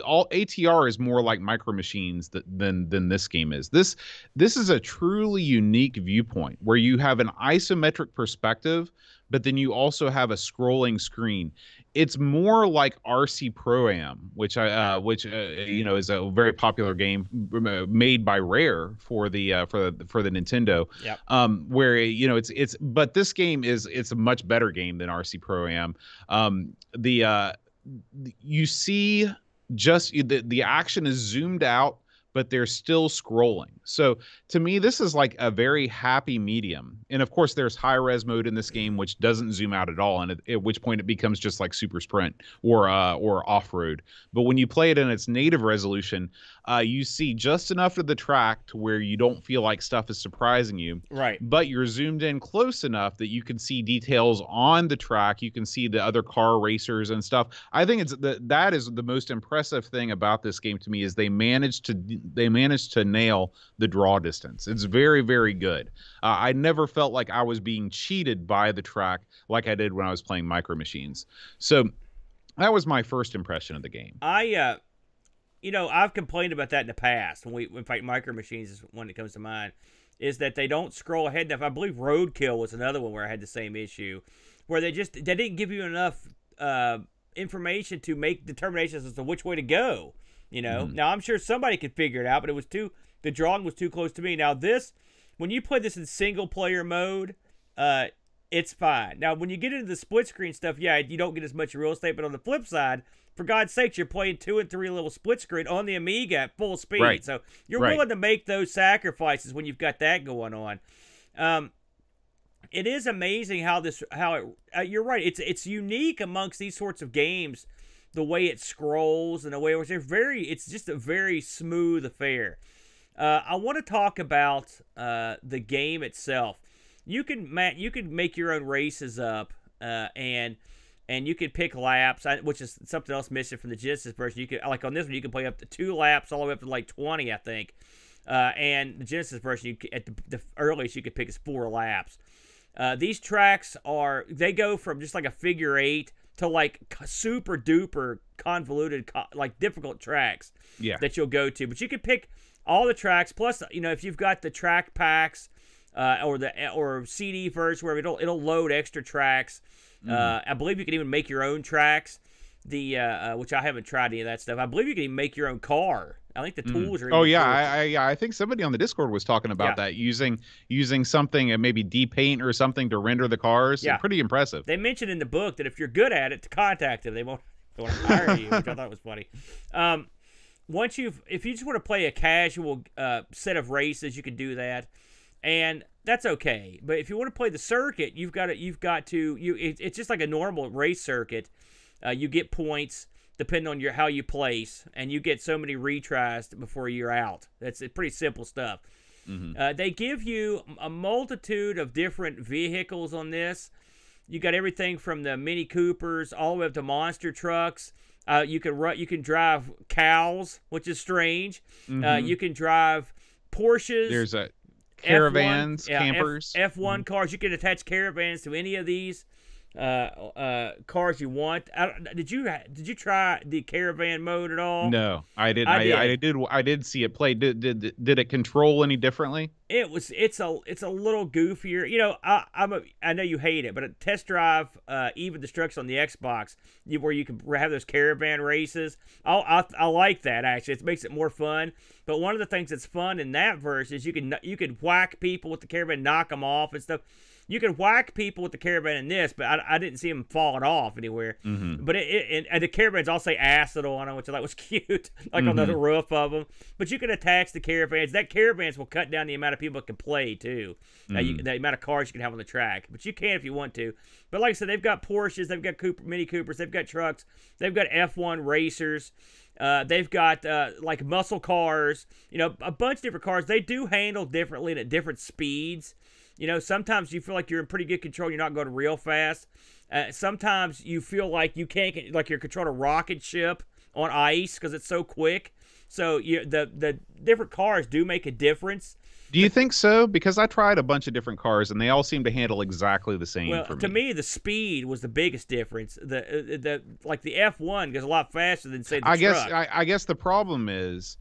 All ATR is more like Micro Machines than this game is. This is a truly unique viewpoint where you have an isometric perspective, but then you also have a scrolling screen. It's more like RC Pro-Am, which is a very popular game made by Rare for the Nintendo. Yep. Where but this game it's a much better game than RC Pro-Am. You see just the action is zoomed out, but they're still scrolling. So to me, this is like a very happy medium. And of course, there's high res mode in this game, which doesn't zoom out at all, and at which point it becomes just like Super Sprint or off-road. But when you play it in its native resolution, you see just enough of the track to where you don't feel like stuff is surprising you. Right. But you're zoomed in close enough that you can see details on the track. You can see the other car racers and stuff. I think that is the most impressive thing about this game to me is they managed to nail the draw distance. It's very, very good. I never felt like I was being cheated by the track like I did when I was playing Micro Machines. So that was my first impression of the game. I've complained about that in the past when fight Micro Machines is one that comes to mind, is that they don't scroll ahead enough. I believe Roadkill was another one where I had the same issue, where they didn't give you enough information to make determinations as to which way to go. You know, Now I'm sure somebody could figure it out, but the drawing was too close to me. Now when you play this in single player mode, it's fine. Now when you get into the split screen stuff, you don't get as much real estate, but on the flip side, for God's sakes, you're playing 2 and 3 level split screen on the Amiga at full speed. Right. So you're willing to make those sacrifices when you've got that going on. It is amazing you're right. It's unique amongst these sorts of games, the way it scrolls and the way it's just a very smooth affair. I want to talk about the game itself. You can make your own races up, and you can pick laps, which is something else missing from the Genesis version. You can, like on this one, you can play up to 2 laps, all the way up to like 20, I think. And the Genesis version, at the earliest you could pick is 4 laps. These tracks they go from just like a figure 8 to like super duper convoluted, like difficult tracks that you'll go to. But you can pick all the tracks. Plus, if you've got the track packs or CD version where it'll load extra tracks. I believe you can even make your own tracks. which I haven't tried any of that stuff. I believe you can even make your own car. I think the tools are. Oh yeah, I think somebody on the Discord was talking about that, using something and maybe depaint or something to render the cars. Yeah, pretty impressive. They mentioned in the book that if you're good at it, to contact them. They won't hire you, which I thought was funny. If you just want to play a casual set of races, you can do that, and that's okay. But if you want to play the circuit, it's just like a normal race circuit. You get points depending on how you place, and you get so many retries before you're out. That's pretty simple stuff. They give you a multitude of different vehicles on this. You got everything from the Mini Coopers all the way up to monster trucks. You can drive cows, which is strange. You can drive Porsches. There's caravans, campers, F1 cars. You can attach caravans to any of these cars you want. Did you try the caravan mode at all? No, I didn't. I did see it play. Did it control any differently? It's a little goofier. You know, I know you hate it, but a Test Drive Even Destruction on the Xbox, where you can have those caravan races. I like that actually. It makes it more fun. But one of the things that's fun in that verse is you can whack people with the caravan, knock them off and stuff. You can whack people with the caravan in this, but I didn't see them falling off anywhere. But and the caravans all say acid on them, which I thought was cute, like on the roof of them. But you can attach the caravans. That caravans will cut down the amount of people that can play too, the amount of cars you can have on the track. But you can if you want to. But like I said, they've got Porsches, they've got Mini Coopers, they've got trucks, they've got F1 racers. They've got like muscle cars, a bunch of different cars. They do handle differently and at different speeds. Sometimes you feel like you're in pretty good control. You're not going real fast. Sometimes you feel like you can't, like you're controlling a rocket ship on ice because it's so quick. So the different cars do make a difference. Do you think so? Because I tried a bunch of different cars and they all seem to handle exactly the same. Well, for me. To me, the speed was the biggest difference. The F1 goes a lot faster than say the truck. I guess the problem is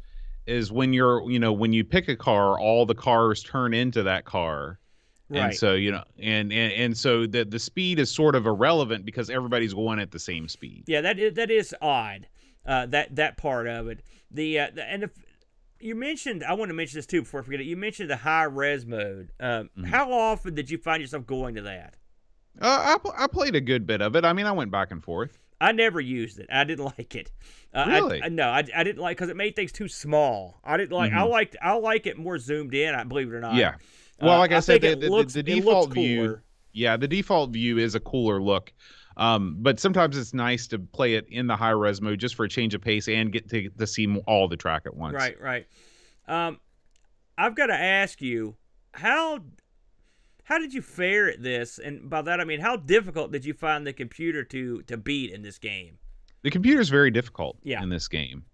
when when you pick a car, all the cars turn into that car. Right. And so, and so the speed is sort of irrelevant because everybody's going at the same speed. Yeah, that is odd. That part of it. You mentioned, I want to mention this too before I forget it. You mentioned the high res mode. How often did you find yourself going to that? I played a good bit of it. I mean, I went back and forth. I never used it. I didn't like it. Really? I didn't like because it made things too small. I didn't like. I like it more zoomed in. I believe it or not. Yeah. Well, like I said, the default view. Cooler. Yeah, the default view is a cooler look. But sometimes it's nice to play it in the high res mode just for a change of pace and get to see all the track at once. Right. I've got to ask you, how did you fare at this? And by that I mean, how difficult did you find the computer to beat in this game? The computer's very difficult in this game.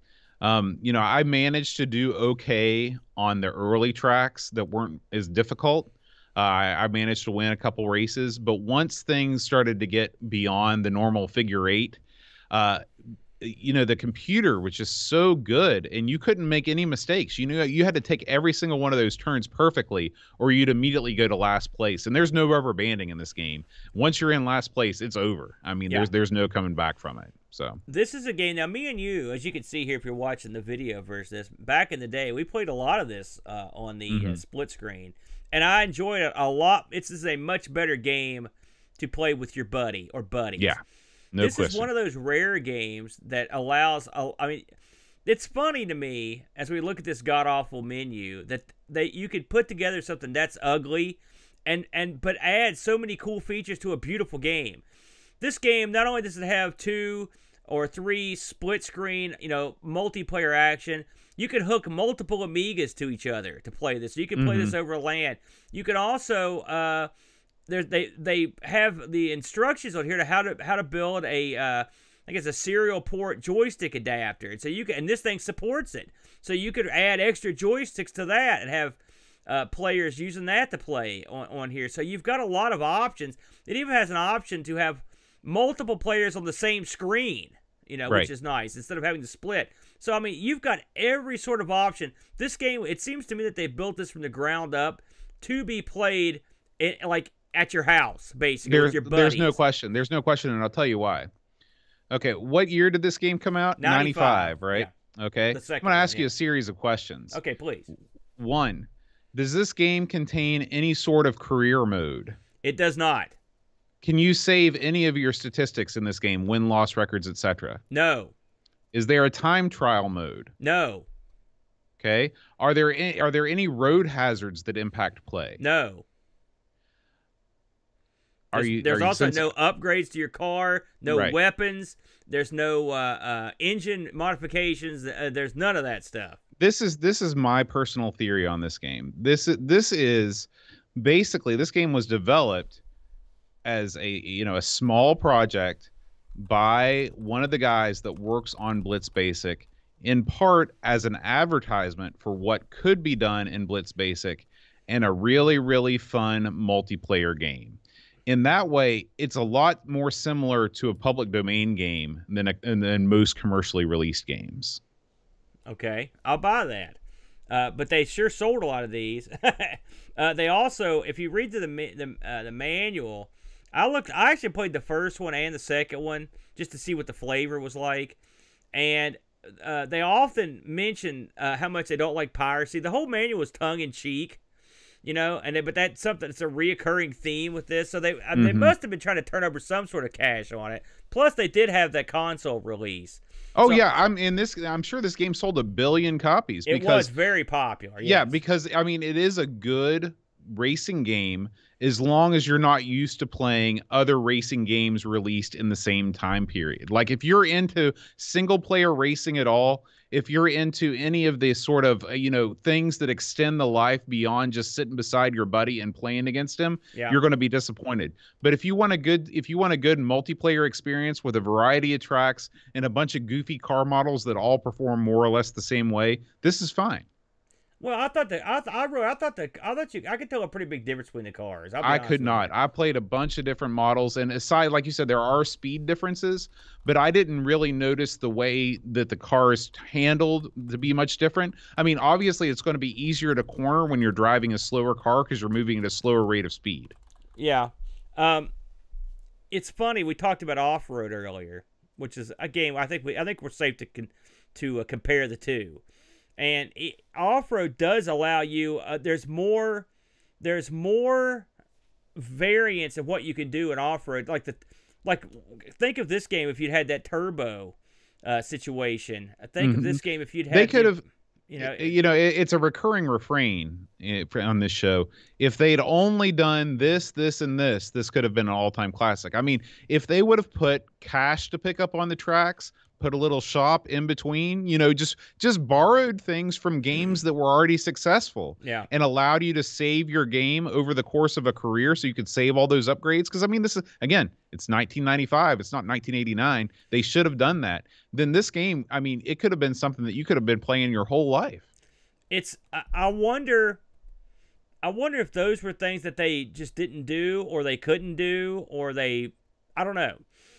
I managed to do okay on the early tracks that weren't as difficult. I managed to win a couple races, but once things started to get beyond the normal figure eight, the computer was just so good and you couldn't make any mistakes. You had to take every single one of those turns perfectly or you'd immediately go to last place. And there's no rubber banding in this game. Once you're in last place, it's over. I mean, there's no coming back from it. So this is a game. Now, me and you, as you can see here, if you're watching the video versus this, back in the day, we played a lot of this on the split screen, and I enjoyed it a lot. This is a much better game to play with your buddy or buddies. Yeah, this is one of those rare games that allows. I mean, it's funny to me as we look at this god awful menu that you could put together something that's ugly, but add so many cool features to a beautiful game. This game, not only does it have 2 or 3 split screen, multiplayer action, you can hook multiple Amigas to each other to play this. So you can play this over LAN. You can also they have the instructions on here to how to build a serial port joystick adapter. And so and this thing supports it. So you could add extra joysticks to that and have players using that to play on here. So you've got a lot of options. It even has an option to have multiple players on the same screen, which is nice, instead of having to split. So, I mean, you've got every sort of option. This game, it seems to me that they built this from the ground up to be played at your house, basically, with your buddies. There's no question, and I'll tell you why. Okay, what year did this game come out? 95, right? Yeah. Okay. The I'm second going to one, ask you yeah. a series of questions. Okay, please. 1, does this game contain any sort of career mode? It does not. Can you save any of your statistics in this game, win-loss records, etc.? No. Is there a time trial mode? No. Okay. Are there any road hazards that impact play? No. There's are you also no upgrades to your car, no Right. weapons, there's no engine modifications, there's none of that stuff. This is my personal theory on this game. This is basically, this game was developed as a small project by one of the guys that works on Blitz Basic, in part as an advertisement for what could be done in Blitz Basic and a really, really fun multiplayer game. In that way, it's a lot more similar to a public domain game than most commercially released games. Okay, I'll buy that. But they sure sold a lot of these. They also, if you read the manual, I actually played the first one and the second one just to see what the flavor was like, and they often mention how much they don't like piracy. The whole manual was tongue in cheek, but that's something that's a reoccurring theme with this. So they must have been trying to turn over some sort of cash on it. Plus, they did have that console release. Oh, so, yeah, I'm sure this game sold 1 billion copies. It was very popular. Yes. Yeah, because it is a good racing game as long as you're not used to playing other racing games released in the same time period. Like, if you're into single player racing at all, if you're into any of the sort of things that extend the life beyond just sitting beside your buddy and playing against him, you're going to be disappointed. But if you want a good multiplayer experience with a variety of tracks and a bunch of goofy car models that all perform more or less the same way, this is fine. Well, I thought I could tell a pretty big difference between the cars. I could not. I played a bunch of different models, and aside, like you said, there are speed differences, but I didn't really notice the way that the car is handled to be much different. I mean, obviously, it's going to be easier to corner when you're driving a slower car because you're moving at a slower rate of speed. Yeah. It's funny. We talked about off-road earlier, which is a game I think we're safe to compare the two. And off-road does allow you. There's more variance of what you can do in off-road. Like think of this game if you'd had that turbo situation. Think of this game if you'd had. They could have. It's a recurring refrain on this show. If they'd only done this, and this could have been an all-time classic. I mean, if they would have put cash to pick up on the tracks, put a little shop in between, just borrowed things from games that were already successful, and allowed you to save your game over the course of a career so you could save all those upgrades. Because, this is, again, it's 1995. It's not 1989. They should have done that. Then this game, it could have been something that you could have been playing your whole life. I wonder if those were things that they just didn't do, or they couldn't do, or I don't know.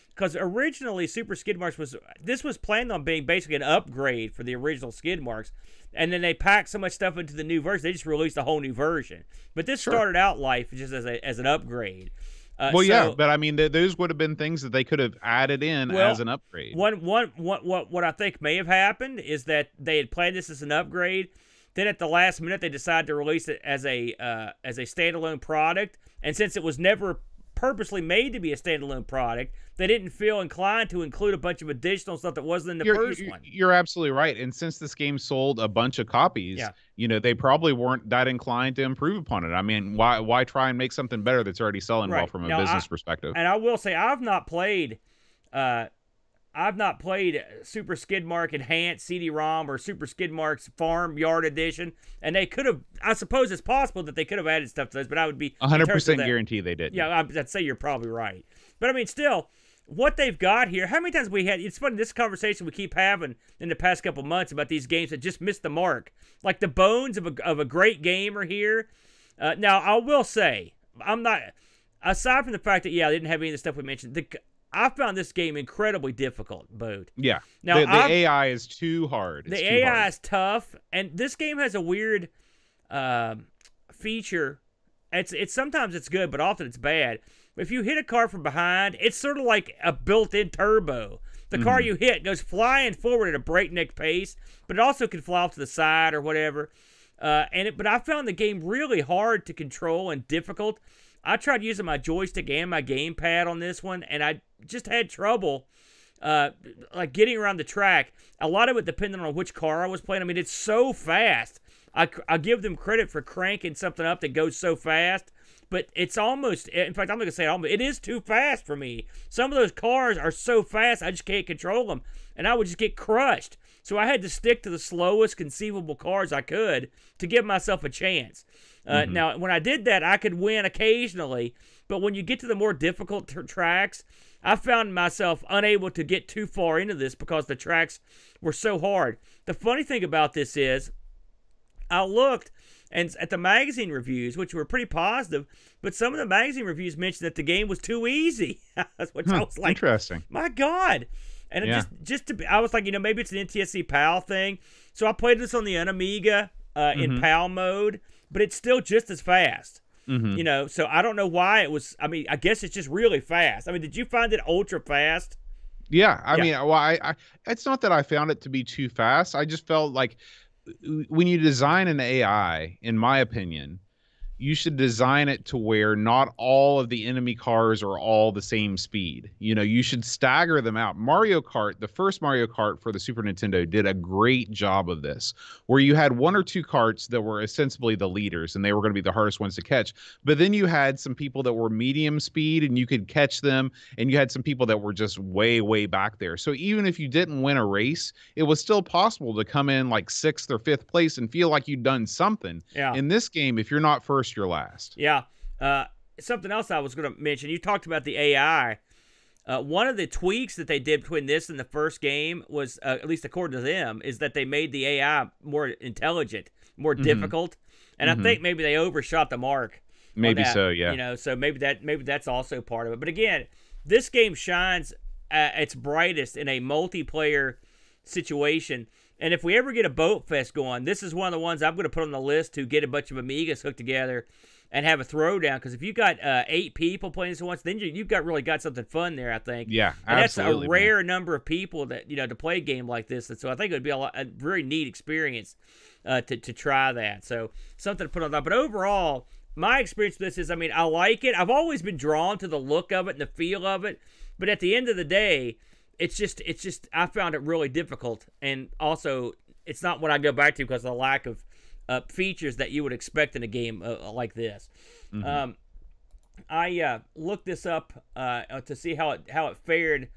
Because originally Super Skidmarks was planned on being basically an upgrade for the original Skidmarks, and then they packed so much stuff into the new version, they just released a whole new version. But this started out life just as an upgrade. But those would have been things that they could have added in as an upgrade. What I think may have happened is that they had planned this as an upgrade. Then at the last minute, they decided to release it as a standalone product, and since it was never purposely made to be a standalone product, they didn't feel inclined to include a bunch of additional stuff that wasn't in the first one. You're absolutely right. And since this game sold a bunch of copies, they probably weren't that inclined to improve upon it. I mean, why try and make something better that's already selling well from a business perspective? And I will say, I've not played Super Skidmark Enhanced CD-ROM or Super Skidmark's Farm Yard Edition, and they could have. I suppose it's possible that they could have added stuff to those, but I would be 100% guarantee they did. Yeah, I'd say you're probably right. But still, what they've got here. How many times we had? It's funny, this conversation we keep having in the past couple months about these games that just missed the mark. Like the bones of a great game are here. Now I will say, I'm not. Aside from the fact that I didn't have any of the stuff we mentioned. I found this game incredibly difficult, Bode. Yeah. Now the AI is too hard. The AI is tough, and this game has a weird feature. It's sometimes it's good, but often it's bad. If you hit a car from behind, it's sort of like a built-in turbo. the car you hit goes flying forward at a breakneck pace, but it also can fly off to the side or whatever. But I found the game really hard to control and difficult. I tried using my joystick and my gamepad on this one, and I just had trouble like getting around the track. A lot of it depended on which car I was playing. I mean, it's so fast. I give them credit for cranking something up that goes so fast, but it's almost, in fact, I'm going to say almost, it is too fast for me. Some of those cars are so fast, I just can't control them, and I would just get crushed. So I had to stick to the slowest conceivable cars I could to give myself a chance. Now, when I did that, I could win occasionally, but when you get to the more difficult tracks, I found myself unable to get too far into this because the tracks were so hard. The funny thing about this is, I looked at the magazine reviews, which were pretty positive, but some of the magazine reviews mentioned that the game was too easy. Which I was like, interesting. My God. And I was like, maybe it's an NTSC PAL thing. So I played this on the Amiga in PAL mode, but it's still just as fast. So I don't know why it was. I mean, I guess it's just really fast. I mean, did you find it ultra fast? Yeah. I mean, well, I it's not that I found it to be too fast. I just felt like when you design an AI, in my opinion, you should design it to where not all of the enemy cars are all the same speed. You should stagger them out. Mario Kart, the first Mario Kart for the Super Nintendo, did a great job of this, where you had one or two karts that were ostensibly the leaders, and they were going to be the hardest ones to catch. But then you had some people that were medium speed, and you could catch them, and you had some people that were just way, way back there. So even if you didn't win a race, it was still possible to come in like 6th or 5th place and feel like you'd done something. Yeah. In this game, if you're not first, you're last. Yeah. Something else I was going to mention. You talked about the AI. One of the tweaks that they did between this and the first game was, at least according to them, is that they made the AI more intelligent, more difficult, and I think maybe they overshot the mark. Maybe so, yeah. So maybe that's also part of it. But again, this game shines at its brightest in a multiplayer situation. And if we ever get a boat fest going, this is one of the ones I'm going to put on the list to get a bunch of Amigas hooked together and have a throwdown. Because if you got 8 people playing this at once, then you've really got something fun there, I think. Yeah, and absolutely. that's a rare number of people that to play a game like this. And so I think it would be a very neat experience to try that. So something to put on that. But overall, my experience with this is, I mean, I like it. I've always been drawn to the look of it and the feel of it. But at the end of the day, it's just I found it really difficult, and also it's not what I go back to because of the lack of features that you would expect in a game like this. I looked this up to see how it fared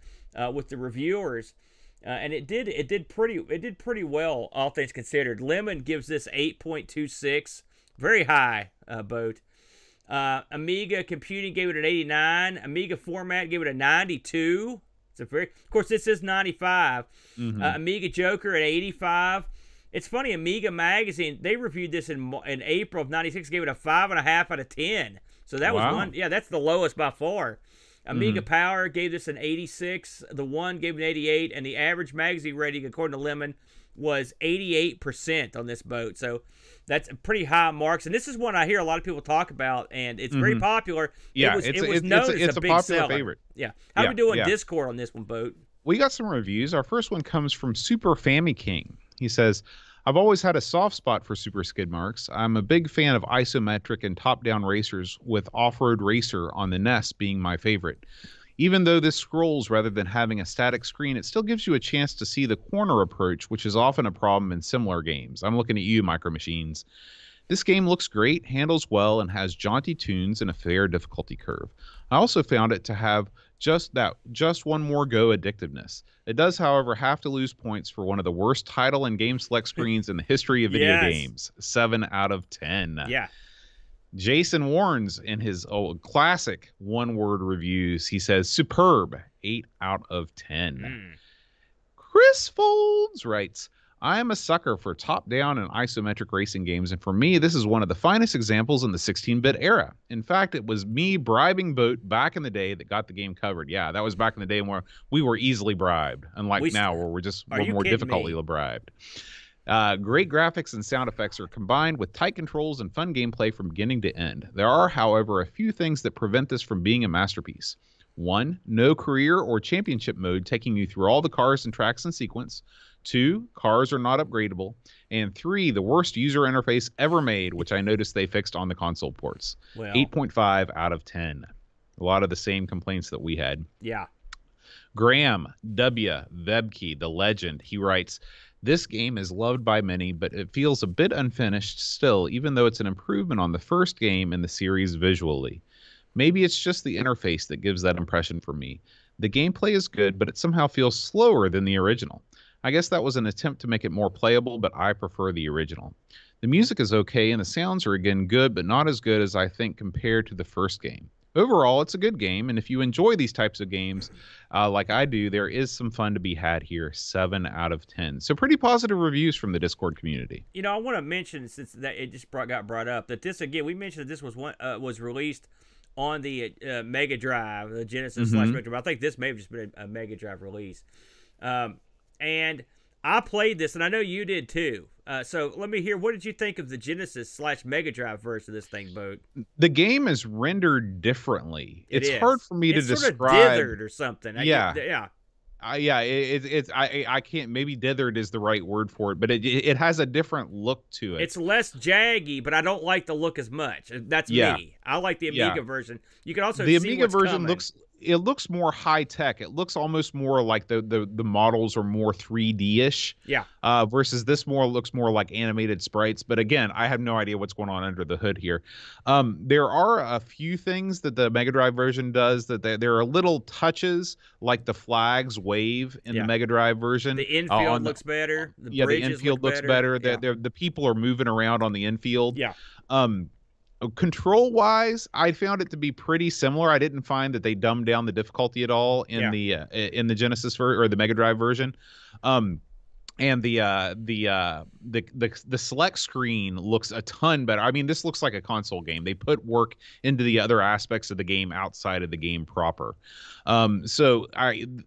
with the reviewers, and it did pretty well, all things considered. Lemon gives this 8.26, very high boat. Amiga Computing gave it an 89. Amiga Format gave it a 92. Of course, this is 95. Amiga Joker at 85. It's funny, Amiga Magazine, they reviewed this in April of 96, gave it a 5.5 out of 10. So that was one. Yeah, that's the lowest by far. Amiga Power gave this an 86. The One gave it an 88, and the average magazine rating, according to Lemon, was 88% on this boat. So that's pretty high marks. And this is one I hear a lot of people talk about, and it's very popular. Yeah, it was known as a big popular seller. favorite. Yeah. How we doing Discord on this one, Boat? We got some reviews. Our first one comes from Super Fammy King. He says, I've always had a soft spot for Super Skidmarks. I'm a big fan of isometric and top-down racers, with Off-Road Racer on the NES being my favorite. Even though this scrolls rather than having a static screen, it still gives you a chance to see the corner approach, which is often a problem in similar games. I'm looking at you, Micro Machines. This game looks great, handles well, and has jaunty tunes and a fair difficulty curve. I also found it to have just one more go addictiveness. It does, however, have to lose points for one of the worst title and game select screens in the history of video games. 7 out of 10. Yeah. Jason warns in his classic one-word reviews. He says, superb, 8 out of 10. Chris Folds writes, I am a sucker for top-down and isometric racing games, and for me, this is one of the finest examples in the 16-bit era. In fact, it was me bribing Boat back in the day that got the game covered. Yeah, that was back in the day where we were easily bribed, unlike now where we're more difficultly bribed. Great graphics and sound effects are combined with tight controls and fun gameplay from beginning to end. There are, however, a few things that prevent this from being a masterpiece. 1, no career or championship mode taking you through all the cars and tracks in sequence. 2, cars are not upgradable. And 3, the worst user interface ever made, which I noticed they fixed on the console ports. Well, 8.5 out of 10. A lot of the same complaints that we had. yeah. Graham W. Vebke, the legend, he writes, this game is loved by many, but it feels a bit unfinished still, even though it's an improvement on the first game in the series visually. Maybe it's just the interface that gives that impression for me. The gameplay is good, but it somehow feels slower than the original. I guess that was an attempt to make it more playable, but I prefer the original. The music is okay, and the sounds are again good, but not as good as I think compared to the first game. Overall, it's a good game, and if you enjoy these types of games like I do, there is some fun to be had here. 7 out of 10. So pretty positive reviews from the Discord community. You know, I want to mention, since that it just got brought up, that this, again, we mentioned that this was released on the Mega Drive, the Genesis / Mega Drive. I think this may have just been a Mega Drive release. And I played this, and I know you did too. So let me hear, what did you think of the Genesis / Mega Drive version of this thing, Boat? The game is rendered differently. It's hard for me to describe. It's sort of dithered or something. Yeah. I can't, maybe dithered is the right word for it, but it has a different look to it. It's less jaggy, but I don't like the look as much. That's me. I like the Amiga version. You can also the see Amiga what's version coming. looks more high tech. It looks almost more like the models are more 3D-ish. Yeah. Versus this looks more like animated sprites. But again, I have no idea what's going on under the hood here. There are a few things that the Mega Drive version does that there are little touches like the flags wave in the Mega Drive version. The infield looks better. The infield looks better. Yeah. The people are moving around on the infield. Yeah. Control-wise, I found it to be pretty similar. I didn't find that they dumbed down the difficulty at all in the Genesis or the Mega Drive version. And the select screen looks a ton better. I mean, this looks like a console game. They put work into the other aspects of the game outside of the game proper. So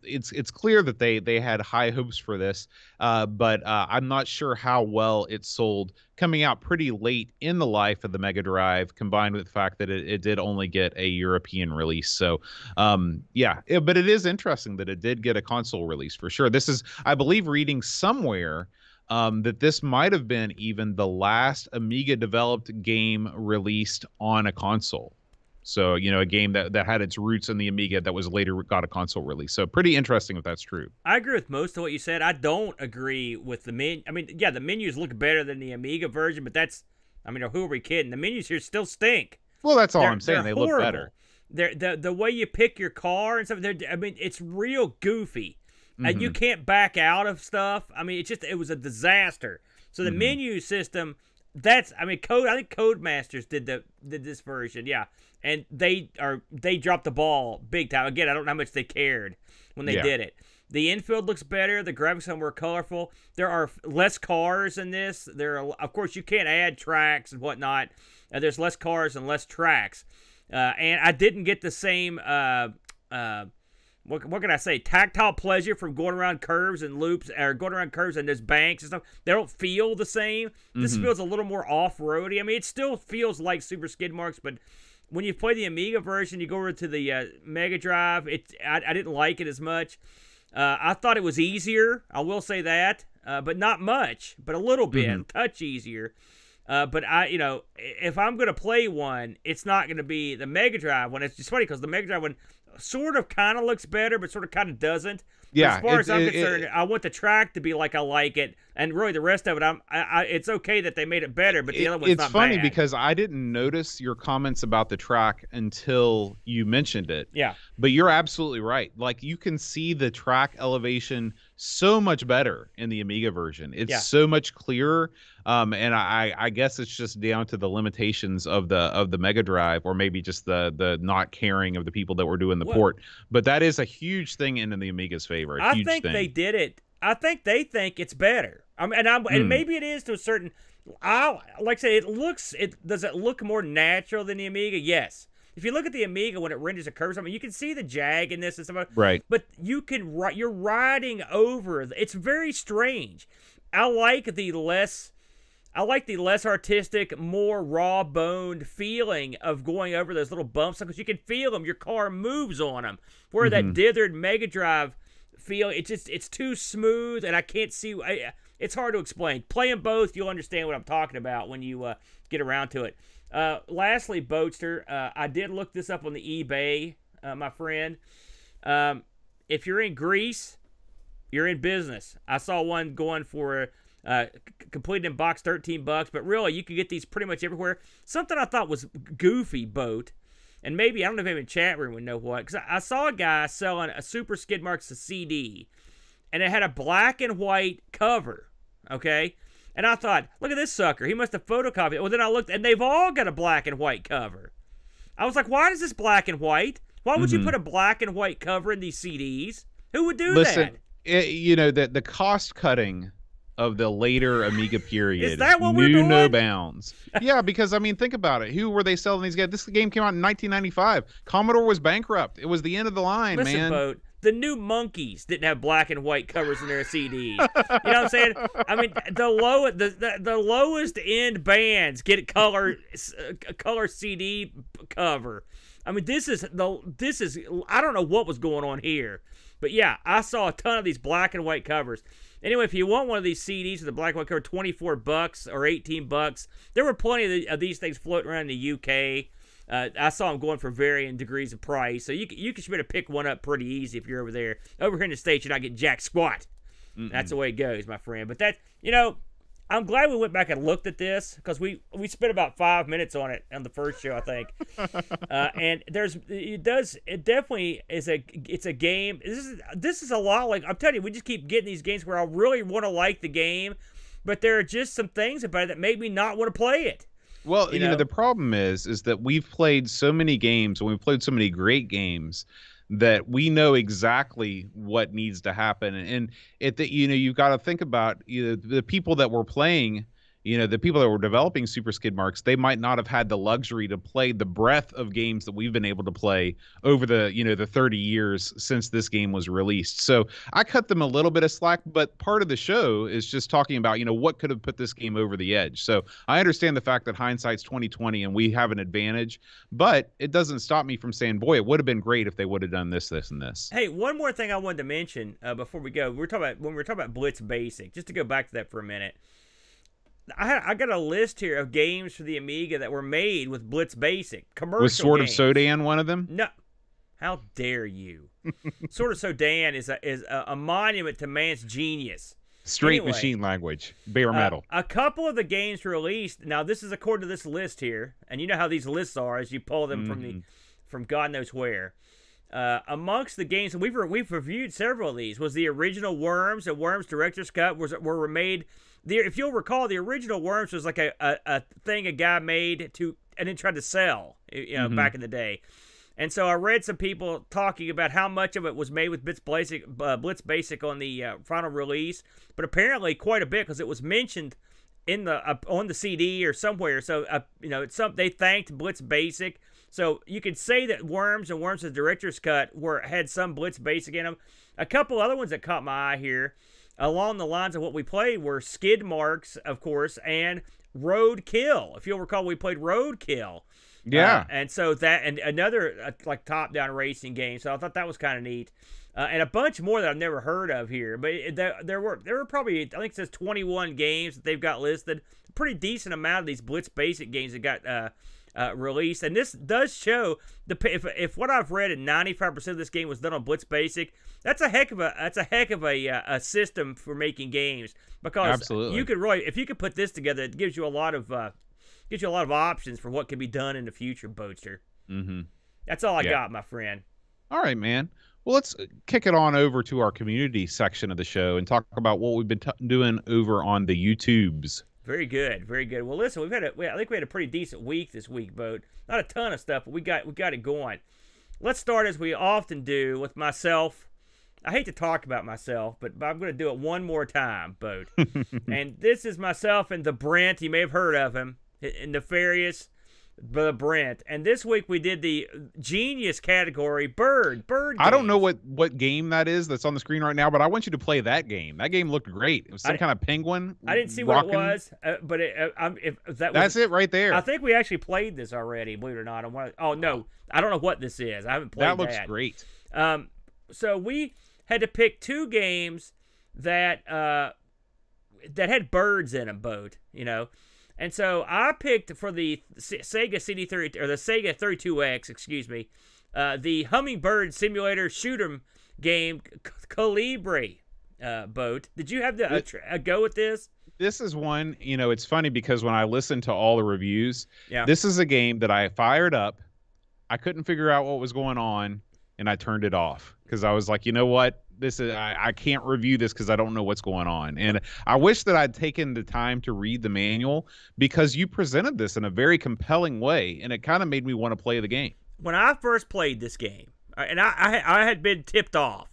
it's clear that they had high hopes for this, but I'm not sure how well it sold coming out pretty late in the life of the Mega Drive, combined with the fact that it did only get a European release. So, but it is interesting that it did get a console release for sure. This is, I believe, reading somewhere that this might have been even the last Amiga-developed game released on a console. So, a game that had its roots in the Amiga that was later got a console release. So pretty interesting if that's true. I agree with most of what you said. I don't agree with the menu. I mean, yeah, the menus look better than the Amiga version, but who are we kidding? The menus here still stink. Well, that's all I'm saying. They look better. The way you pick your car and stuff, it's real goofy. And you can't back out of stuff. I mean, it was a disaster. So the menu system, I think Codemasters did this version, yeah. And they dropped the ball big time. Again, I don't know how much they cared when they did it. The infield looks better. The graphics are more colorful. There are less cars in this. Of course, you can't add tracks and whatnot. There's less cars and less tracks. And I didn't get the same what can I say? Tactile pleasure from going around curves and loops, or going around curves and there's banks and stuff. They don't feel the same. This feels a little more off-roady. I mean, it still feels like Super Skidmarks, but when you play the Amiga version, you go over to the Mega Drive. I didn't like it as much. I thought it was easier. I will say that, but not much, but a little bit, a touch easier. But if I'm going to play one, it's not going to be the Mega Drive one. It's just funny because the Mega Drive one sort of kind of looks better, but sort of kind of doesn't. Yeah, as far as I'm concerned, I want the track to be like I like it, and really the rest of it, it's okay that they made it better, but the other one's not bad. It's funny because I didn't notice your comments about the track until you mentioned it. Yeah. But you're absolutely right. Like, you can see the track elevation so much better in the Amiga version. It's so much clearer. And I guess it's just down to the limitations of the Mega Drive, or maybe just the not caring of the people that were doing the port. But that is a huge thing in the Amiga's favor. I think they did it. I think they think it's better. And maybe it is to a certain. Like I say, does it look more natural than the Amiga? Yes. If you look at the Amiga when it renders a curve, you can see the jag in this and stuff. Right. But you're riding over. It's very strange. I like the less. I like the less artistic, more raw-boned feeling of going over those little bumps because you can feel them. Your car moves on them. Where that dithered Mega Drive feel, it's too smooth, and I can't see. It's hard to explain. Play them both, you'll understand what I'm talking about when you get around to it. Lastly, Boatster, I did look this up on the eBay, my friend. If you're in Greece, you're in business. I saw one going for completed in box $13, but really you can get these pretty much everywhere. Something I thought was goofy, Boat, and maybe I don't know if anyone in the chat room would know what, because I saw a guy selling a Super Skidmarks CD, and it had a black and white cover, okay? And I thought, look at this sucker. He must have photocopied it. Well, then I looked, and they've all got a black and white cover. I was like, why is this black and white? Why would you put a black and white cover in these CDs? Who would do that? Listen, the cost cutting of the later Amiga period Is that what we're doing? no bounds. Yeah, because, I mean, think about it. Who were they selling these games? This game came out in 1995. Commodore was bankrupt. It was the end of the line, Listen, man. Boat, the new Monkeys didn't have black and white covers in their CDs. You know what I'm saying? I mean, the lowest end bands get color CD cover. I mean, this is I don't know what was going on here, but yeah, I saw a ton of these black and white covers. Anyway, if you want one of these CDs with a black and white cover, $24 or $18. There were plenty of these things floating around in the UK. I saw them going for varying degrees of price, so you should be able to pick one up pretty easy if you're over there. Over here in the States, you're not getting jack squat. That's the way it goes, my friend. But that, I'm glad we went back and looked at this because we spent about 5 minutes on it on the first show, I think. And it definitely is it's a game. This is a lot like, I'm telling you, we just keep getting these games where I really want to like the game, but there are just some things about it that make me not want to play it. Well, the problem is that we've played so many games and we've played so many great games that we know exactly what needs to happen. And you've got to think about the people that were playing, the people that were developing Super Skidmarks, they might not have had the luxury to play the breadth of games that we've been able to play over the 30 years since this game was released. So I cut them a little bit of slack, but part of the show is just talking about, what could have put this game over the edge. So I understand the fact that hindsight's 20/20 and we have an advantage, but it doesn't stop me from saying, boy, it would have been great if they would have done this, this, and this. Hey, one more thing I wanted to mention before we go. When we were talking about Blitz Basic, just to go back to that for a minute. I got a list here of games for the Amiga that were made with Blitz Basic commercial. Was Sword games. of Sodan one of them? No, how dare you? Sword of Sodan is a monument to man's genius. Straight machine language, bare metal. A couple of the games released. Now this is according to this list here, and you know how these lists are as you pull them from God knows where. Amongst the games, and we've reviewed several of these, was the original Worms and Worms Director's Cut were made. If you'll recall, the original Worms was like a thing a guy made and then tried to sell, back in the day. And so I read some people talking about how much of it was made with Blitz Basic on the final release, but apparently quite a bit because it was mentioned in on the CD or somewhere. So they thanked Blitz Basic. So you could say that Worms and Worms' Director's Cut had some Blitz Basic in them. A couple other ones that caught my eye here, along the lines of what we played, were Skidmarks, of course, and Roadkill. If you'll recall, we played Roadkill. Yeah. And so that, and another like top-down racing game. So I thought that was kind of neat. And a bunch more that I've never heard of here. But there were probably, I think it says 21 games that they've got listed. A pretty decent amount of these Blitz Basic games that got released. And this does show if what I've read, and 95% of this game was done on Blitz Basic, that's a heck of a system for making games, because absolutely, you could really, if you could put this together, it gives you a lot of options for what can be done in the future, Boatster. That's all I got, my friend. All right, man. Well, let's kick it on over to our community section of the show and talk about what we've been doing over on the YouTubes. Very good, very good. Well, listen, I think we had a pretty decent week this week, Boat. Not a ton of stuff, but we got it going. Let's start, as we often do, with myself. I hate to talk about myself, but I'm going to do it one more time, Boat. And this is myself and the Brent. You may have heard of him. Nefarious. Brent. And this week we did the genius category, bird I don't know games. what game that is that's on the screen right now, but I want you to play that game. That game looked great. It was some kind of penguin. I didn't see rocking. what it was, but if that was, That's it right there. I think we actually played this already, believe it or not. Oh no, I don't know what this is. I haven't played that. That looks great. So we had to pick 2 games that had birds in them, boat, And so I picked for the Sega CD30 or the Sega 32X, excuse me, the Hummingbird Simulator Shoot 'em game Colibri boat. Did you have a go with this? This is one, it's funny because when I listened to all the reviews, Yeah. this is a game that I fired up. I couldn't figure out what was going on, and I turned it off because I was like, you know what? I can't review this because I don't know what's going on. And I wish that I'd taken the time to read the manual because you presented this in a very compelling way, and it kind of made me want to play the game. When I first played this game, and I had been tipped off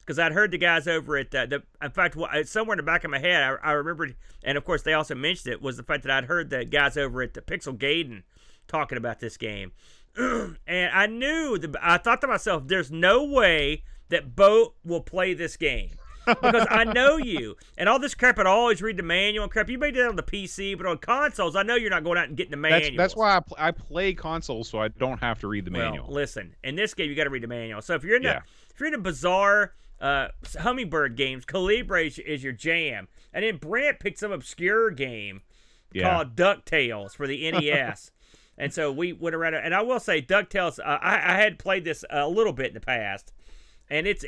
because I'd heard the guys over at in fact, somewhere in the back of my head, I remembered, and of course they also mentioned it, was the fact that I'd heard the guys over at the Pixel Gaiden talking about this game. And I thought to myself, there's no way that Bo will play this game. Because I know you. And all this crap, I'd always read the manual and crap. You may do that on the PC, but on consoles, I know you're not going out and getting the manual. That's why I play consoles, so I don't have to read the manual. Well, listen, in this game, you got to read the manual. So if you're in the bizarre Hummingbird games, Colibri is your jam. And then Brent picked some obscure game called DuckTales for the NES. And so we went around, and I will say DuckTales, I had played this a little bit in the past. And it's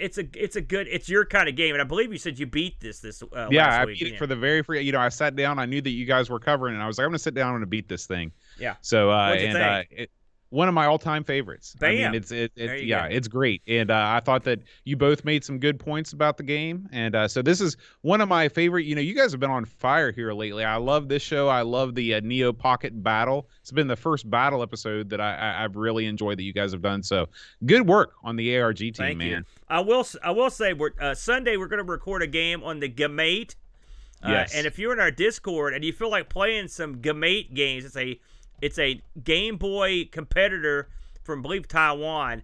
your kind of game, and I believe you said you beat this last week. I beat it for the very free. I sat down. I knew that you guys were covering, and I was like, I'm gonna sit down and beat this thing. Yeah. So one of my all-time favorites. Bam. I mean, it's great, and I thought that you both made some good points about the game, and so this is one of my favorite. You guys have been on fire here lately. I love this show. I love the Neo Pocket Battle. It's been the first battle episode that I've really enjoyed that you guys have done. So good work on the ARG team, Thank man. You. I will say Sunday we're going to record a game on the Gamate. Yes. And if you're in our Discord and you feel like playing some Gamate games, it's a Game Boy competitor from, I believe, Taiwan.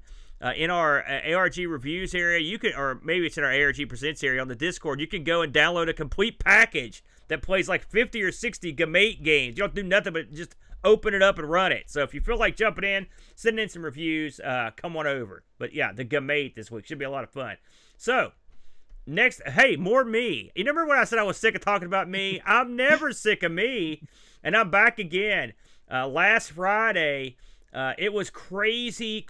In our ARG reviews area, you can, or maybe it's in our ARG Presents area on the Discord, you can go and download a complete package that plays like 50 or 60 Gamate games. You don't do nothing but just open it up and run it. So if you feel like jumping in, sending in some reviews, come on over. But yeah, the Gamate this week should be a lot of fun. So next, hey, more me. You remember when I said I was sick of talking about me? I'm never sick of me, and I'm back again. Last Friday, it was crazy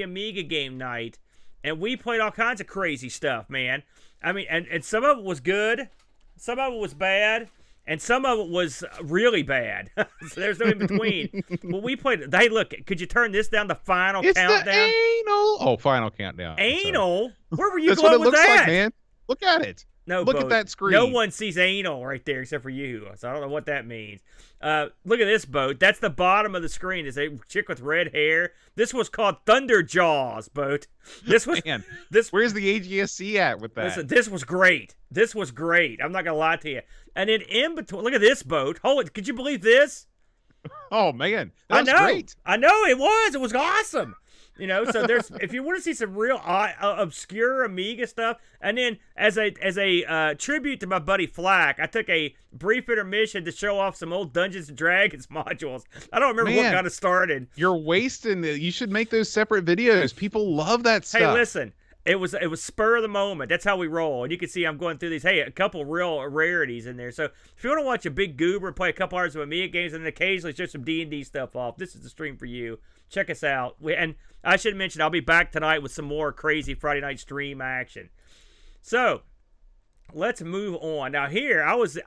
Amiga game night, and we played all kinds of crazy stuff, man. I mean, and some of it was good, some of it was bad, and some of it was really bad. So there's no in between. But we played. Hey, look, could you turn this down? The final countdown. The anal. Oh, final countdown. Anal? Where were you That's going what it with looks that? like, man. Look at it. No, look at that screen. No one sees anal right there except for you. So I don't know what that means. Look at this boat. That's the bottom of the screen. Is a chick with red hair. This was called Thunder Jaws boat. This was Man, this. Where's the AGSC at with that? Listen, this was great. This was great. I'm not gonna lie to you. And then in between, look at this boat. Hold it. Could you believe this? Oh man, that was great. I know it was. It was awesome. So there's if you want to see some real obscure Amiga stuff, and then as a tribute to my buddy Flack, I took a brief intermission to show off some old Dungeons and Dragons modules. I don't remember what got it started. You're wasting it. You should make those separate videos. People love that stuff. Hey, listen. It was spur of the moment. That's how we roll. And you can see I'm going through these. Hey, a couple real rarities in there. So if you want to watch a big goober play a couple hours of Amiga games and then occasionally show some D&D stuff off, this is the stream for you. Check us out. And I should mention I'll be back tonight with some more crazy Friday night stream action. So let's move on. Now here I was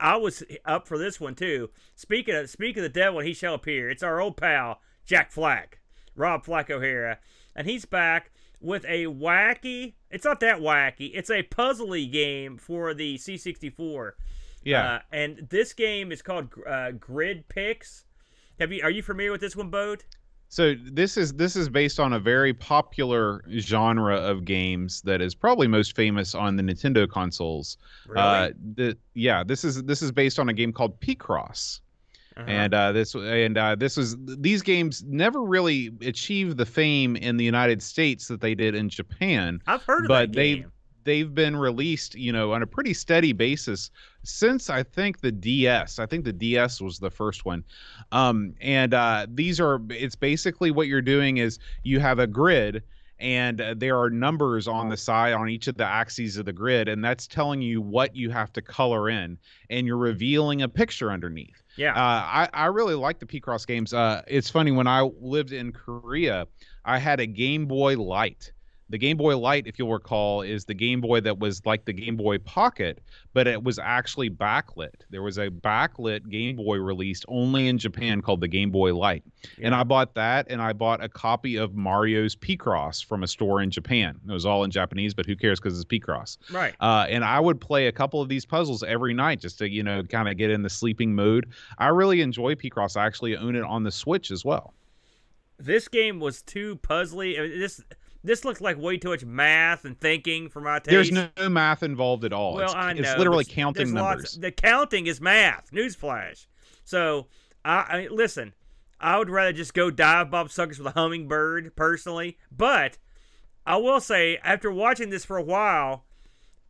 up for this one too. Speaking of the devil, he shall appear. It's our old pal Jack Flack, Rob Flack O'Hara, and he's back with a wacky. It's not that wacky. It's a puzzly game for the C64. Yeah. And this game is called Grid Picks. Are you familiar with this one, Boat? So this is based on a very popular genre of games that is probably most famous on the Nintendo consoles. Really? This is based on a game called Picross. And these games never really achieved the fame in the United States that they did in Japan. I've heard of but that game. They've been released, on a pretty steady basis since I think the DS. I think the DS was the first one. It's basically what you're doing is you have a grid, and there are numbers on the side on each of the axes of the grid, and that's telling you what you have to color in, and you're revealing a picture underneath. Yeah. I really like the Picross games. It's funny, when I lived in Korea, I had a Game Boy Light. The Game Boy Light, if you'll recall, is the Game Boy that was like the Game Boy Pocket, but it was actually backlit. There was a backlit Game Boy released only in Japan called the Game Boy Light. Yeah. And I bought that, and I bought a copy of Mario's Picross from a store in Japan. It was all in Japanese, but who cares because it's Picross. Right. And I would play a couple of these puzzles every night just to, kind of get in the sleeping mode. I really enjoy Picross. I actually own it on the Switch as well. This game was too puzzly. I mean, this looks like way too much math and thinking for my taste. There's no math involved at all. Well, I know. It's literally counting numbers. The counting is math. Newsflash. So, I listen, I would rather just go dive Bob Suckers with a hummingbird, personally. But I will say, after watching this for a while,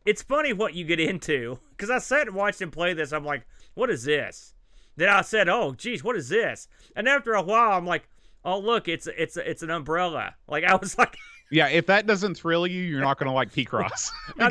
it's funny what you get into. Because I sat and watched him play this. I'm like, what is this? Then I said, oh, geez, what is this? And after a while, I'm like, oh, look, it's an umbrella. Like, I was like... Yeah, if that doesn't thrill you, you're not going to like Picross. No. I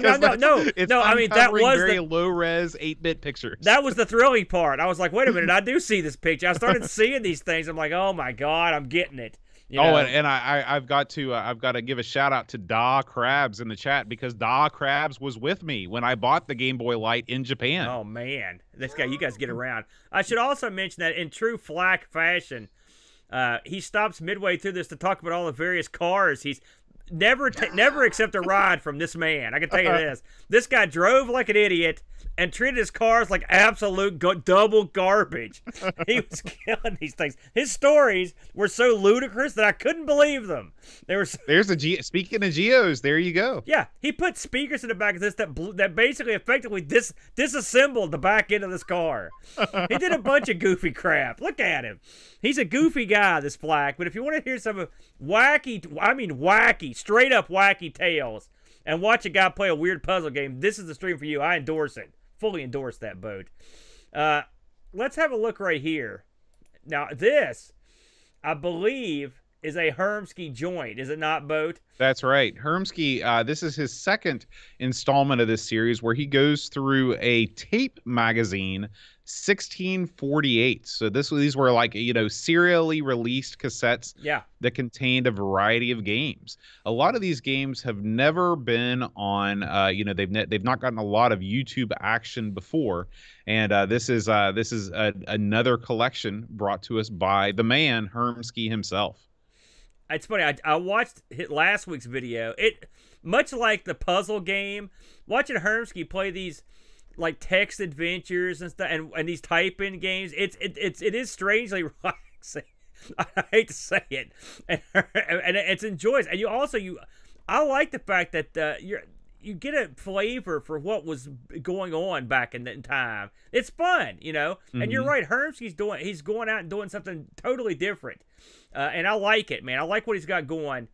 mean, that was very low-res 8-bit pictures. That was the thrilling part. I was like, wait a minute, I do see this picture. I started seeing these things. I'm like, oh my god, I'm getting it. And I've got to give a shout out to Da Krabs in the chat, because Da Krabs was with me when I bought the Game Boy Light in Japan. Oh man, this guy, you guys get around. I should also mention that in true Flack fashion, he stops midway through this to talk about all the various cars he's. Never accept a ride from this man. I can tell you this. This guy drove like an idiot and treated his cars like absolute double garbage. He was killing these things. His stories were so ludicrous that I couldn't believe them. Speaking of Geos, there you go. Yeah, he put speakers in the back of this that basically effectively disassembled the back end of this car. He did a bunch of goofy crap. Look at him. He's a goofy guy, this Flack. But if you want to hear some wacky, straight up wacky tales, and watch a guy play a weird puzzle game, this is the stream for you. I endorse it. Fully endorse that, boat. Let's have a look right here. Now, this, I believe, is a Hermsky joint. Is it not, boat? That's right. Hermsky, this is his second installment of this series, where he goes through a tape magazine, 1648. So these were like, serially released cassettes that contained a variety of games. A lot of these games have never been on, they've not gotten a lot of YouTube action before. And this is another collection brought to us by the man, Hermsky himself. It's funny. I watched last week's video. It, much like the puzzle game, watching Hermsky play these like text adventures and stuff, and these type-in games. It is strangely relaxing. I hate to say it, and it's enjoys. And I like the fact that you get a flavor for what was going on back in time. It's fun, Mm-hmm. And you're right. Hermsky's going out and doing something totally different. And I like it, man. I like what he's got going.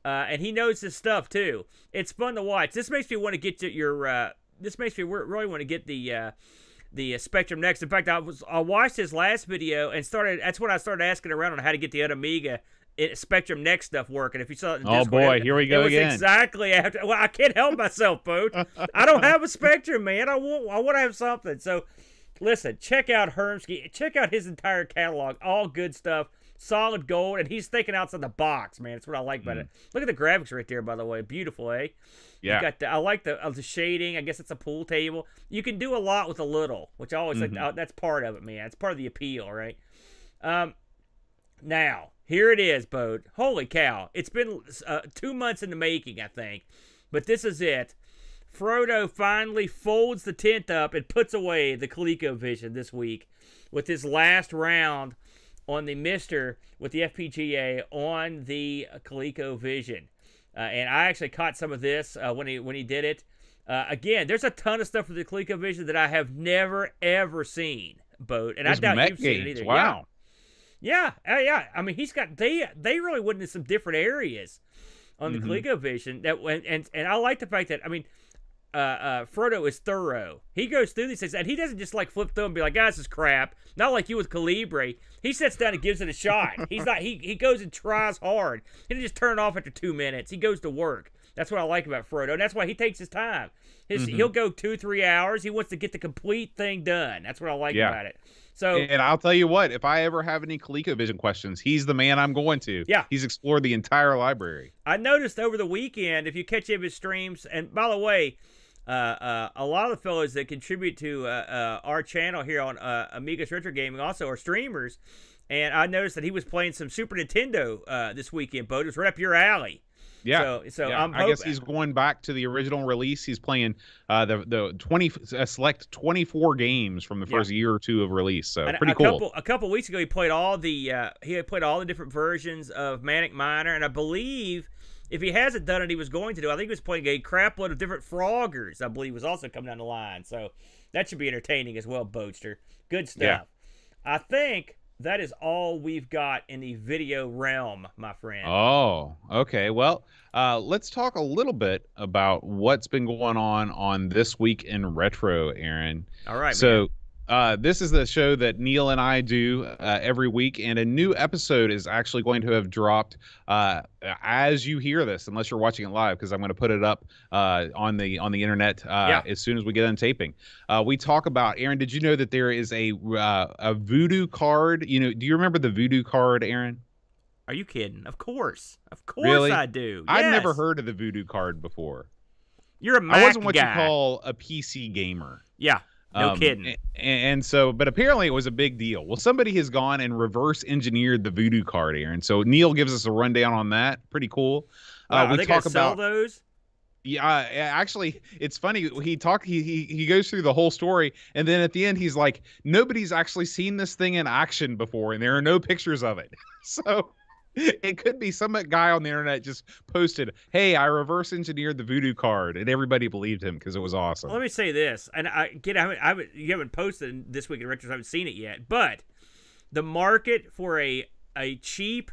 And he knows his stuff, too. It's fun to watch. This makes me want to get to your... this makes me really want to get the Spectrum Next. In fact, I watched his last video and that's when I started asking around on how to get the Amiga Spectrum Next stuff working. If you saw it in Discord, boy, here we go again. Exactly after. Well, I can't help myself, boat. I don't have a Spectrum, man. I want to have something. So, listen, check out Hermsky. Check out his entire catalog. All good stuff. Solid gold, and he's thinking outside the box, man. That's what I like about it. Look at the graphics right there, by the way. Beautiful, eh? Yeah. I like the shading. I guess it's a pool table. You can do a lot with a little, which I always like. That's part of it, man. It's part of the appeal, right? Now, here it is, Bode. Holy cow. It's been 2 months in the making, I think. But this is it. Frodo finally folds the tent up and puts away the ColecoVision this week with his last round on the Mister with the FPGA on the ColecoVision. And I actually caught some of this when he did it. Again, there's a ton of stuff for the ColecoVision that I have never, ever seen Boat, and Those I doubt mech you've seen it games, either. wow. Yeah. I mean, he's got they really went into some different areas on the ColecoVision that went, and I like the fact that, I mean, Frodo is thorough. He goes through these things, and he doesn't just like flip through and be like, "Guys, this is crap." Not like you with Calibre. He sits down and gives it a shot. He's not. He goes and tries hard. He doesn't just turn it off after 2 minutes. He goes to work. That's what I like about Frodo, and that's why he takes his time. He'll go 2-3 hours. He wants to get the complete thing done. That's what I like about it. So, and I'll tell you what, if I ever have any ColecoVision questions, he's the man I'm going to. Yeah. He's explored the entire library. I noticed over the weekend, if you catch any of his streams, and by the way, a lot of the fellows that contribute to our channel here on Amigos Retro Gaming also are streamers, and I noticed that he was playing some Super Nintendo this weekend, Bo. It was right up your alley. Yeah. So yeah. I guess he's going back to the original release. He's playing the 20 select 24 games from the first year or two of release. So and pretty cool. A couple weeks ago, he played all the different versions of Manic Miner, and I believe, if he hasn't done it, he was going to do. I think he was playing a crap load of different Froggers, I believe, was also coming down the line. So that should be entertaining as well, Boatster. Good stuff. Yeah. I think that is all we've got in the video realm, my friend. Oh, okay. Well, let's talk a little bit about what's been going on This Week in Retro, Aaron. All right, so this is the show that Neil and I do every week, and a new episode is actually going to have dropped as you hear this, unless you're watching it live, because I'm going to put it up on the internet as soon as we get done taping. We talk about, Aaron, did you know that there is a voodoo card? You know, do you remember the voodoo card, Aaron? Are you kidding? Of course Really? I do. I've Yes. never heard of the voodoo card before. You're a Mac I wasn't what guy. you call a PC gamer. Yeah. No kidding. And so, but apparently it was a big deal. Well, somebody has gone and reverse engineered the voodoo card, Aaron. So Neil gives us a rundown on that. Pretty cool. Are we they talk gonna sell about those? Yeah, actually, it's funny. He goes through the whole story, and then at the end, he's like, "Nobody's actually seen this thing in action before, and there are no pictures of it." So it could be some guy on the internet just posted, "Hey, I reverse engineered the voodoo card," and everybody believed him because it was awesome. Well, let me say this, and you haven't posted This Week in Retro, so I haven't seen it yet, but the market for a cheap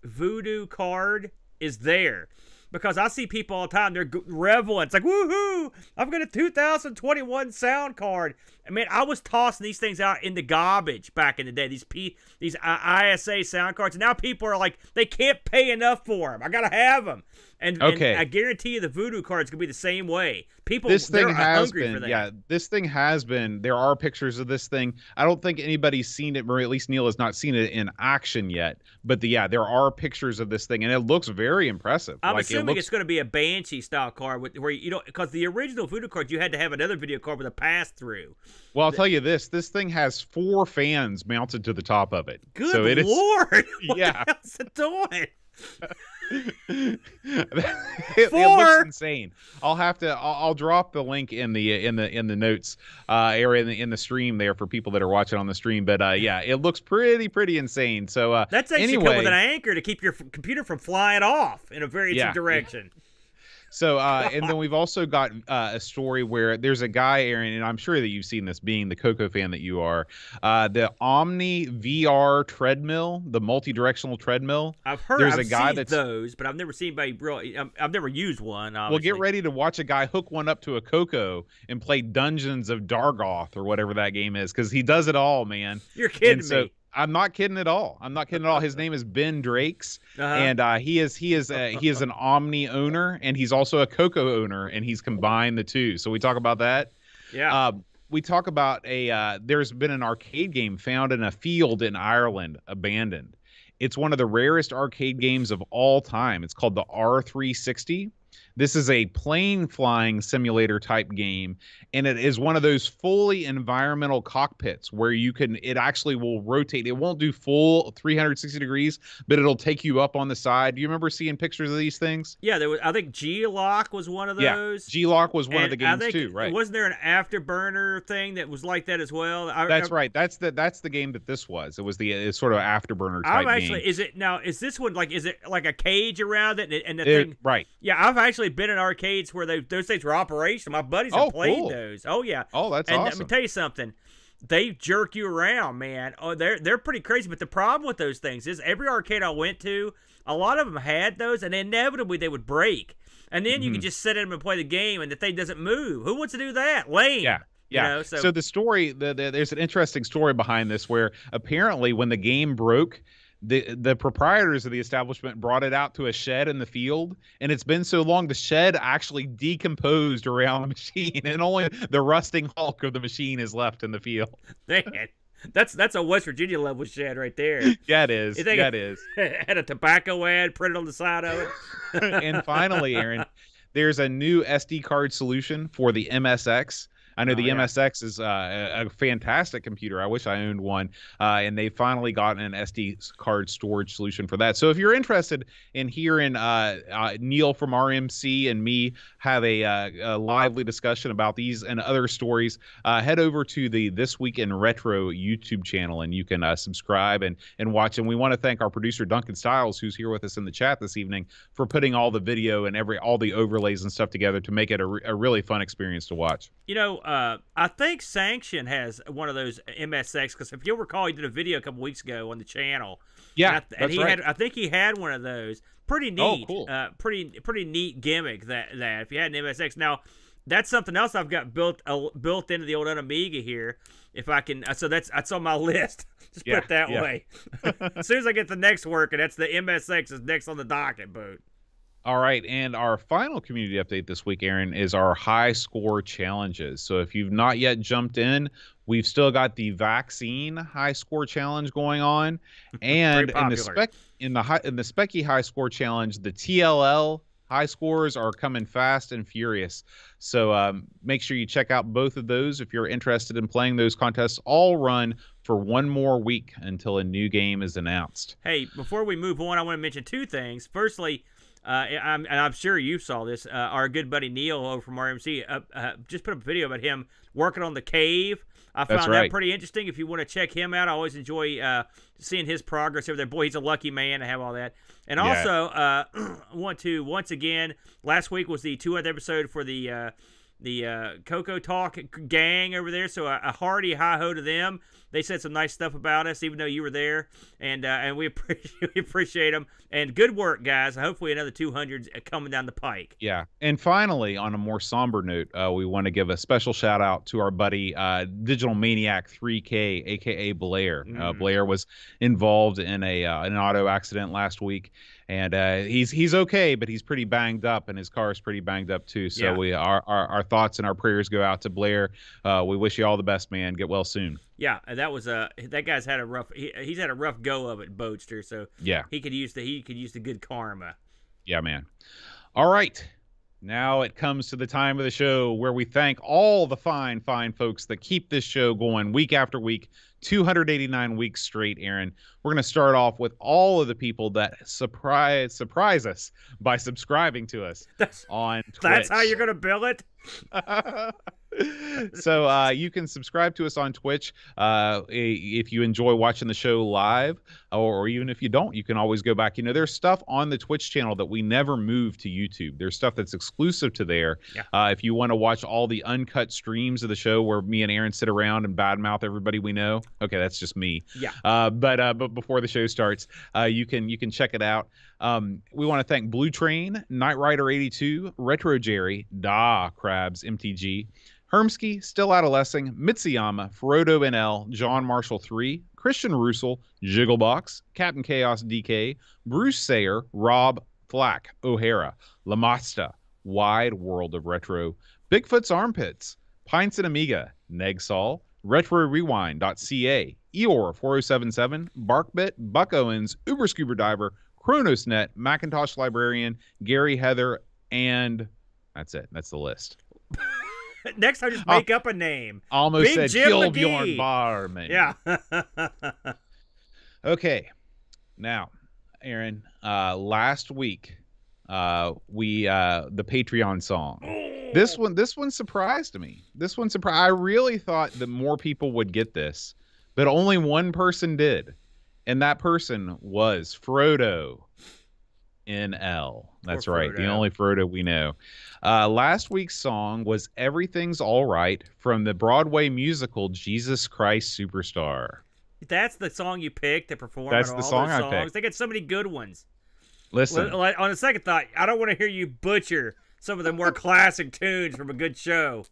voodoo card is there. Because I see people all the time, they're reveling. It's like, woohoo, I've got a 2021 sound card. I mean, I was tossing these things out in the garbage back in the day, these ISA sound cards. And now people are like, they can't pay enough for them. I got to have them. And I guarantee you the voodoo card's going to be the same way. People, they're hungry for that. Yeah, this thing has been. There are pictures of this thing. I don't think anybody's seen it, or at least Neil has not seen it in action yet. But there are pictures of this thing, and it looks very impressive. I'm assuming it's going to be a Banshee style card, where you don't, because the original voodoo card, you had to have another video card with a pass through. Well, I'll tell you this: this thing has 4 fans mounted to the top of it. Good so it Lord! What the hell's it doing? it looks insane. I'll drop the link in the notes area in the stream there for people that are watching on the stream. But it looks pretty insane. So that's actually come with an anchor to keep your computer from flying off in a very direction. So, and then we've also got a story where there's a guy, Aaron, and I'm sure that you've seen this, being the Coco fan that you are, the Omni VR treadmill, the multi-directional treadmill. I've heard. I've seen those, but I've never seen anybody really. I've never used one. Obviously. Well, get ready to watch a guy hook one up to a Coco and play Dungeons of Dargoth or whatever that game is, because he does it all, man. You're kidding me. I'm not kidding at all. His name is Ben Drakes, and he is an Omni owner, and he's also a Coco owner, and he's combined the two. So we talk about that. Yeah. We talk about there's been an arcade game found in a field in Ireland, abandoned. It's one of the rarest arcade games of all time. It's called the R360. This is a plane flying simulator type game, and it is one of those fully environmental cockpits where it actually will rotate. It won't do full 360 degrees, but it'll take you up on the side. Do you remember seeing pictures of these things? Yeah, I think G-Lock was one of those. Yeah, G-Lock was one of the games too, right? Wasn't there an Afterburner thing that was like that as well? That's right. That's the game that this was. It was the sort of Afterburner type game. Is this one is it like a cage around it and the thing? Right. Yeah, I've actually been in arcades where those things were operational. My buddies have played those. Oh yeah. Oh, that's and awesome. let me tell you something. they jerk you around, man. Oh, they're pretty crazy. But the problem with those things is every arcade I went to, a lot of them had those, and inevitably they would break. And then you could just sit in them and play the game, and the thing doesn't move. Who wants to do that? Lame. Yeah. Yeah. You know, so the story, there's an interesting story behind this where apparently when the game broke, the proprietors of the establishment brought it out to a shed in the field, and it's been so long the shed actually decomposed around the machine, and only the rusting hulk of the machine is left in the field. Man, that's a West Virginia level shed right there. Yeah, it is. Yeah, it is. Had a tobacco ad printed on the side of it. And finally, Aaron, there's a new SD card solution for the MSX. I know the MSX is a fantastic computer. I wish I owned one. And they've finally gotten an SD card storage solution for that. So if you're interested in hearing Neil from RMC and me have a lively discussion about these and other stories, head over to the This Week in Retro YouTube channel, and you can subscribe and watch. And we want to thank our producer, Duncan Stiles, who's here with us in the chat this evening, for putting all the video and all the overlays and stuff together to make it a really fun experience to watch. You know, I think Sanction has one of those MSX, because if you'll recall, he did a video a couple weeks ago on the channel. Yeah, and that's right. I think he had one of those. Pretty neat. Oh, cool. Pretty neat gimmick that if you had an MSX. Now, that's something else I've got built into the old Amiga here. If I can, so that's on my list. Just put it that way. As soon as I get the next working, that's the MSX is next on the docket, boat. All right, and our final community update this week, Aaron, is our high score challenges. So if you've not yet jumped in, we've still got the vaccine high score challenge going on, and in the Specky high score challenge, the TLL high scores are coming fast and furious. So make sure you check out both of those if you're interested in playing those contests. All run for one more week until a new game is announced. Hey, before we move on, I want to mention two things. Firstly, I'm sure you saw this. Our good buddy Neil over from RMC just put up a video about him working on the cave. I found that pretty interesting. If you want to check him out, I always enjoy seeing his progress over there. Boy, he's a lucky man to have all that. And also, want to once again, last week was the 200th episode for the Coco Talk gang over there. So a hearty hi-ho to them. They said some nice stuff about us, even though you were there, and we appreciate them. And good work, guys. Hopefully another 200's coming down the pike. Yeah. And finally, on a more somber note, we want to give a special shout out to our buddy Digital Maniac 3K, aka Blair. Blair was involved in an auto accident last week, and he's okay, but he's pretty banged up, and his car is pretty banged up too. So our thoughts and our prayers go out to Blair. We wish you all the best, man. Get well soon. Yeah, that was that guy's had a rough. He's had a rough go of it, Boatster. So yeah, he could use the good karma. Yeah, man. All right, now it comes to the time of the show where we thank all the fine folks that keep this show going week after week, 289 weeks straight. Aaron, we're going to start off with all of the people that surprise us by subscribing to us on Twitch. That's how you're going to bill it. So you can subscribe to us on Twitch if you enjoy watching the show live, or even if you don't, you can always go back. You know, there's stuff on the Twitch channel that we never move to YouTube. There's stuff that's exclusive to there. Yeah. If you want to watch all the uncut streams of the show where me and Aaron sit around and badmouth everybody we know. Okay, that's just me. Yeah. But before the show starts, you can check it out. We want to thank Blue Train, Knight Rider 82, Retro Jerry, Da Krabs MTG, Hermsky, Still Adolescing, Mitsuyama, Frodo NL, John Marshall 3, Christian Russell, Jigglebox, Captain Chaos DK, Bruce Sayer, Rob Flack, O'Hara, Lamasta, Wide World of Retro, Bigfoot's Armpits, Pints and Amiga, Negsol, RetroRewind.ca, Eeyore4077, Barkbit, Buck Owens, Uber Scuba Diver, ChronosNet, Macintosh Librarian, Gary Heather, and that's it. That's the list. Next time, just make up a name. Almost Big said Jim Gilbjorn McGee. Barman. Yeah. Okay. Now, Aaron, last week, we the Patreon song. This one surprised me. I really thought that more people would get this, but only one person did. And that person was Frodo. NL. That's Poor right. The Frodo. only Frodo we know. Last week's song was Everything's All Right from the Broadway musical Jesus Christ Superstar. That's the song you picked to perform. That's on the all song those I songs. picked. They got so many good ones. Listen, Well, on a second thought, I don't want to hear you butcher some of the more classic tunes from a good show.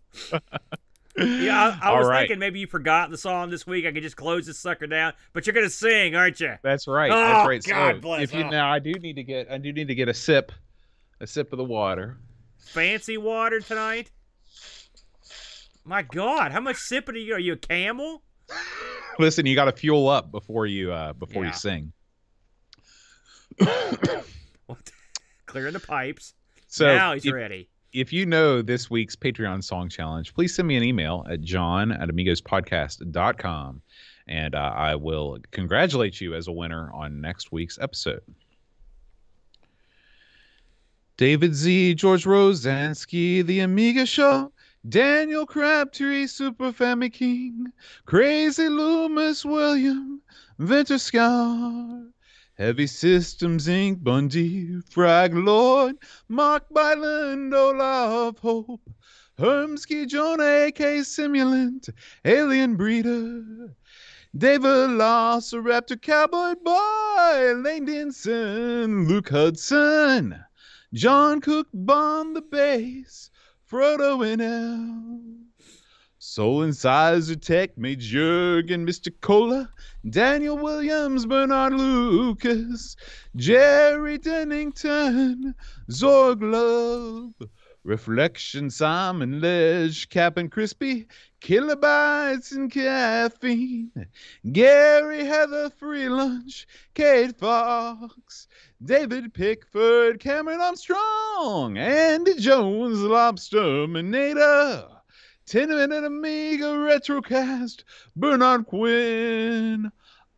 Yeah, I was thinking maybe you forgot the song this week. I could just close this sucker down, but you're gonna sing, aren't you? that's right. Oh, That's right. God So, bless. if you now, I do need to get a sip of the water. Fancy water tonight. My God, how much sipping are you? Are you a camel? Listen, you got to fuel up before you sing. Clearing the pipes. So Now he's ready. If you know this week's Patreon song challenge, please send me an email at john@amigospodcast.com, and I will congratulate you as a winner on next week's episode. David Z, George Rosansky, The Amiga Show, Daniel Crabtree, Super Family King, Crazy Loomis William, Venture Scar, Heavy Systems Inc., Bundy, Frag Lord, Mark Byland, Olaf Hope, Hermsky, Jonah, A.K. Simulant, Alien Breeder, David Loss, Raptor Cowboy Boy, Lane Denson, Luke Hudson, John Cook, Bond the Bass, Frodo NL, Soul Incisor Tech, Mage Jurgen, Mr. Cola, Daniel Williams, Bernard Lucas, Jerry Dennington, Zorg Love, Reflection, Simon Ledge, Captain Crispy, Kilobytes and Caffeine, Gary Heather, Free Lunch, Kate Fox, David Pickford, Cameron Armstrong, Andy Jones, Lobsterminator, 10-minute Amiga Retrocast, Bernard Quinn,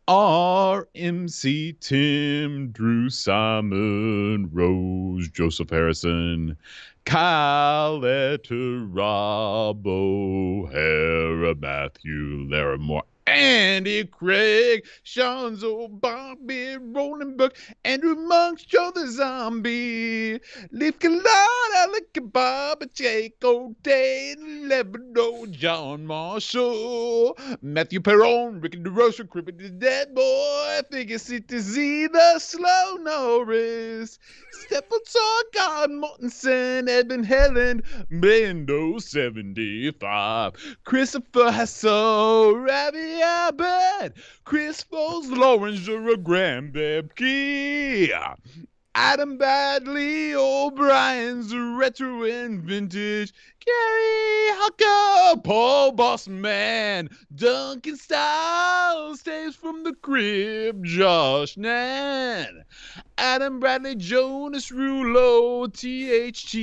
RMC Tim, Drew Simon, Rose, Joseph Harrison, Kyle Letter, Rob O'Hara, Matthew Larimore, Andy Craig, Shanzo, Bobby Rolenberg, Andrew Monk, Joe the Zombie, Leaf Kalada, Alec Bob, Jake O'Day, Lebanon, John Marshall, Matthew Perron, Ricky DeRosa, Crippin' the Dead Boy, Figure City Z, the Slow Norris, Stephen God Mortensen, Edmund Helen, Bendo 75, Christopher Hassel, Ravi Abbott, Chris Foles, Lawrence Jura, Graham Bebke, Adam Badley, O'Brien's Retro and Vintage, Gary Hucker, Paul Bossman, Duncan Styles, Staves from the Crib, Josh Nan, Adam Bradley, Jonas Rulo, THT,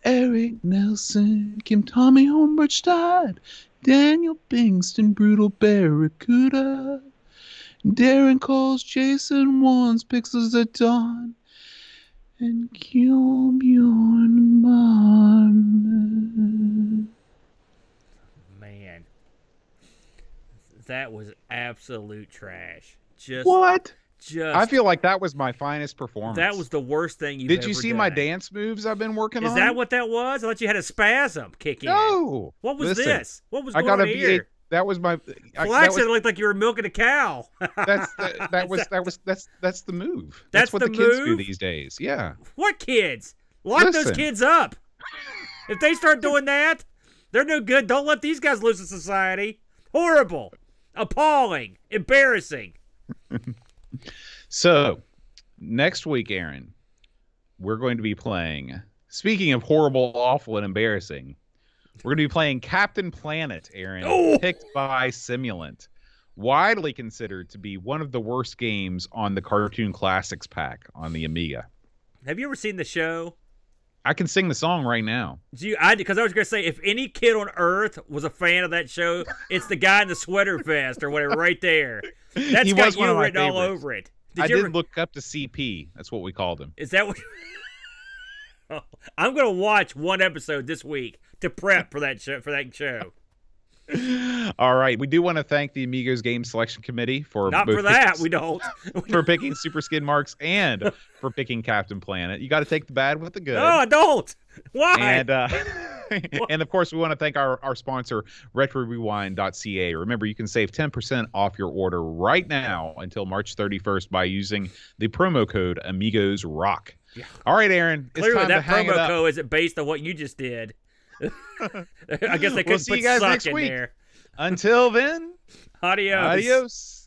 Eric Nelson, Kim Tommy Hombergstad, Daniel Bingston, Brutal Barracuda, Darren calls Jason Wands, Pixels at Dawn, and Kjolbjorn Marmor. Man, that was absolute trash. What? Just I feel like that was my finest performance. that was the worst thing you've Did ever you see done. my dance moves I've been working on? Is that what that was? I thought you had a spasm kick in. No. What was Listen, this? What was I going got on a here? That was my. Flax, it looked like you were milking a cow. That's the move. That's what the kids do move? these days. Yeah. What kids? Lock those Listen. kids up. If they start doing that, they're no good. Don't let these guys loose in society. Horrible. Appalling. Embarrassing. So, next week, Aaron, we're going to be playing. Speaking of horrible, awful, and embarrassing, we're going to be playing Captain Planet, Aaron, picked by Simulant. Widely considered to be one of the worst games on the Cartoon Classics pack on the Amiga. Have you ever seen the show? I can sing the song right now. Because I was going to say, if any kid on Earth was a fan of that show, it's the guy in the sweater vest or whatever right there. That's He got was one you of my written all favorites. over it. I you did ever... look up to CP. That's what we called him. Is that what... I'm going to watch one episode this week to prep for that show. All right. We do want to thank the Amigos Game Selection Committee for Not both for that, picking- we don't. for picking Super Skidmarks and for picking Captain Planet. You got to take the bad with the good. No, I don't. Why? And and of course, we want to thank our sponsor, RetroRewind.ca. Remember, you can save 10% off your order right now until March 31st by using the promo code Amigos Rock. Yeah. All right, Aaron. It's Clearly, time that to hang it promo up. code isn't based on what you just did. I guess they couldn't see put you guys suck next in week. there. Until then, Adios. adios.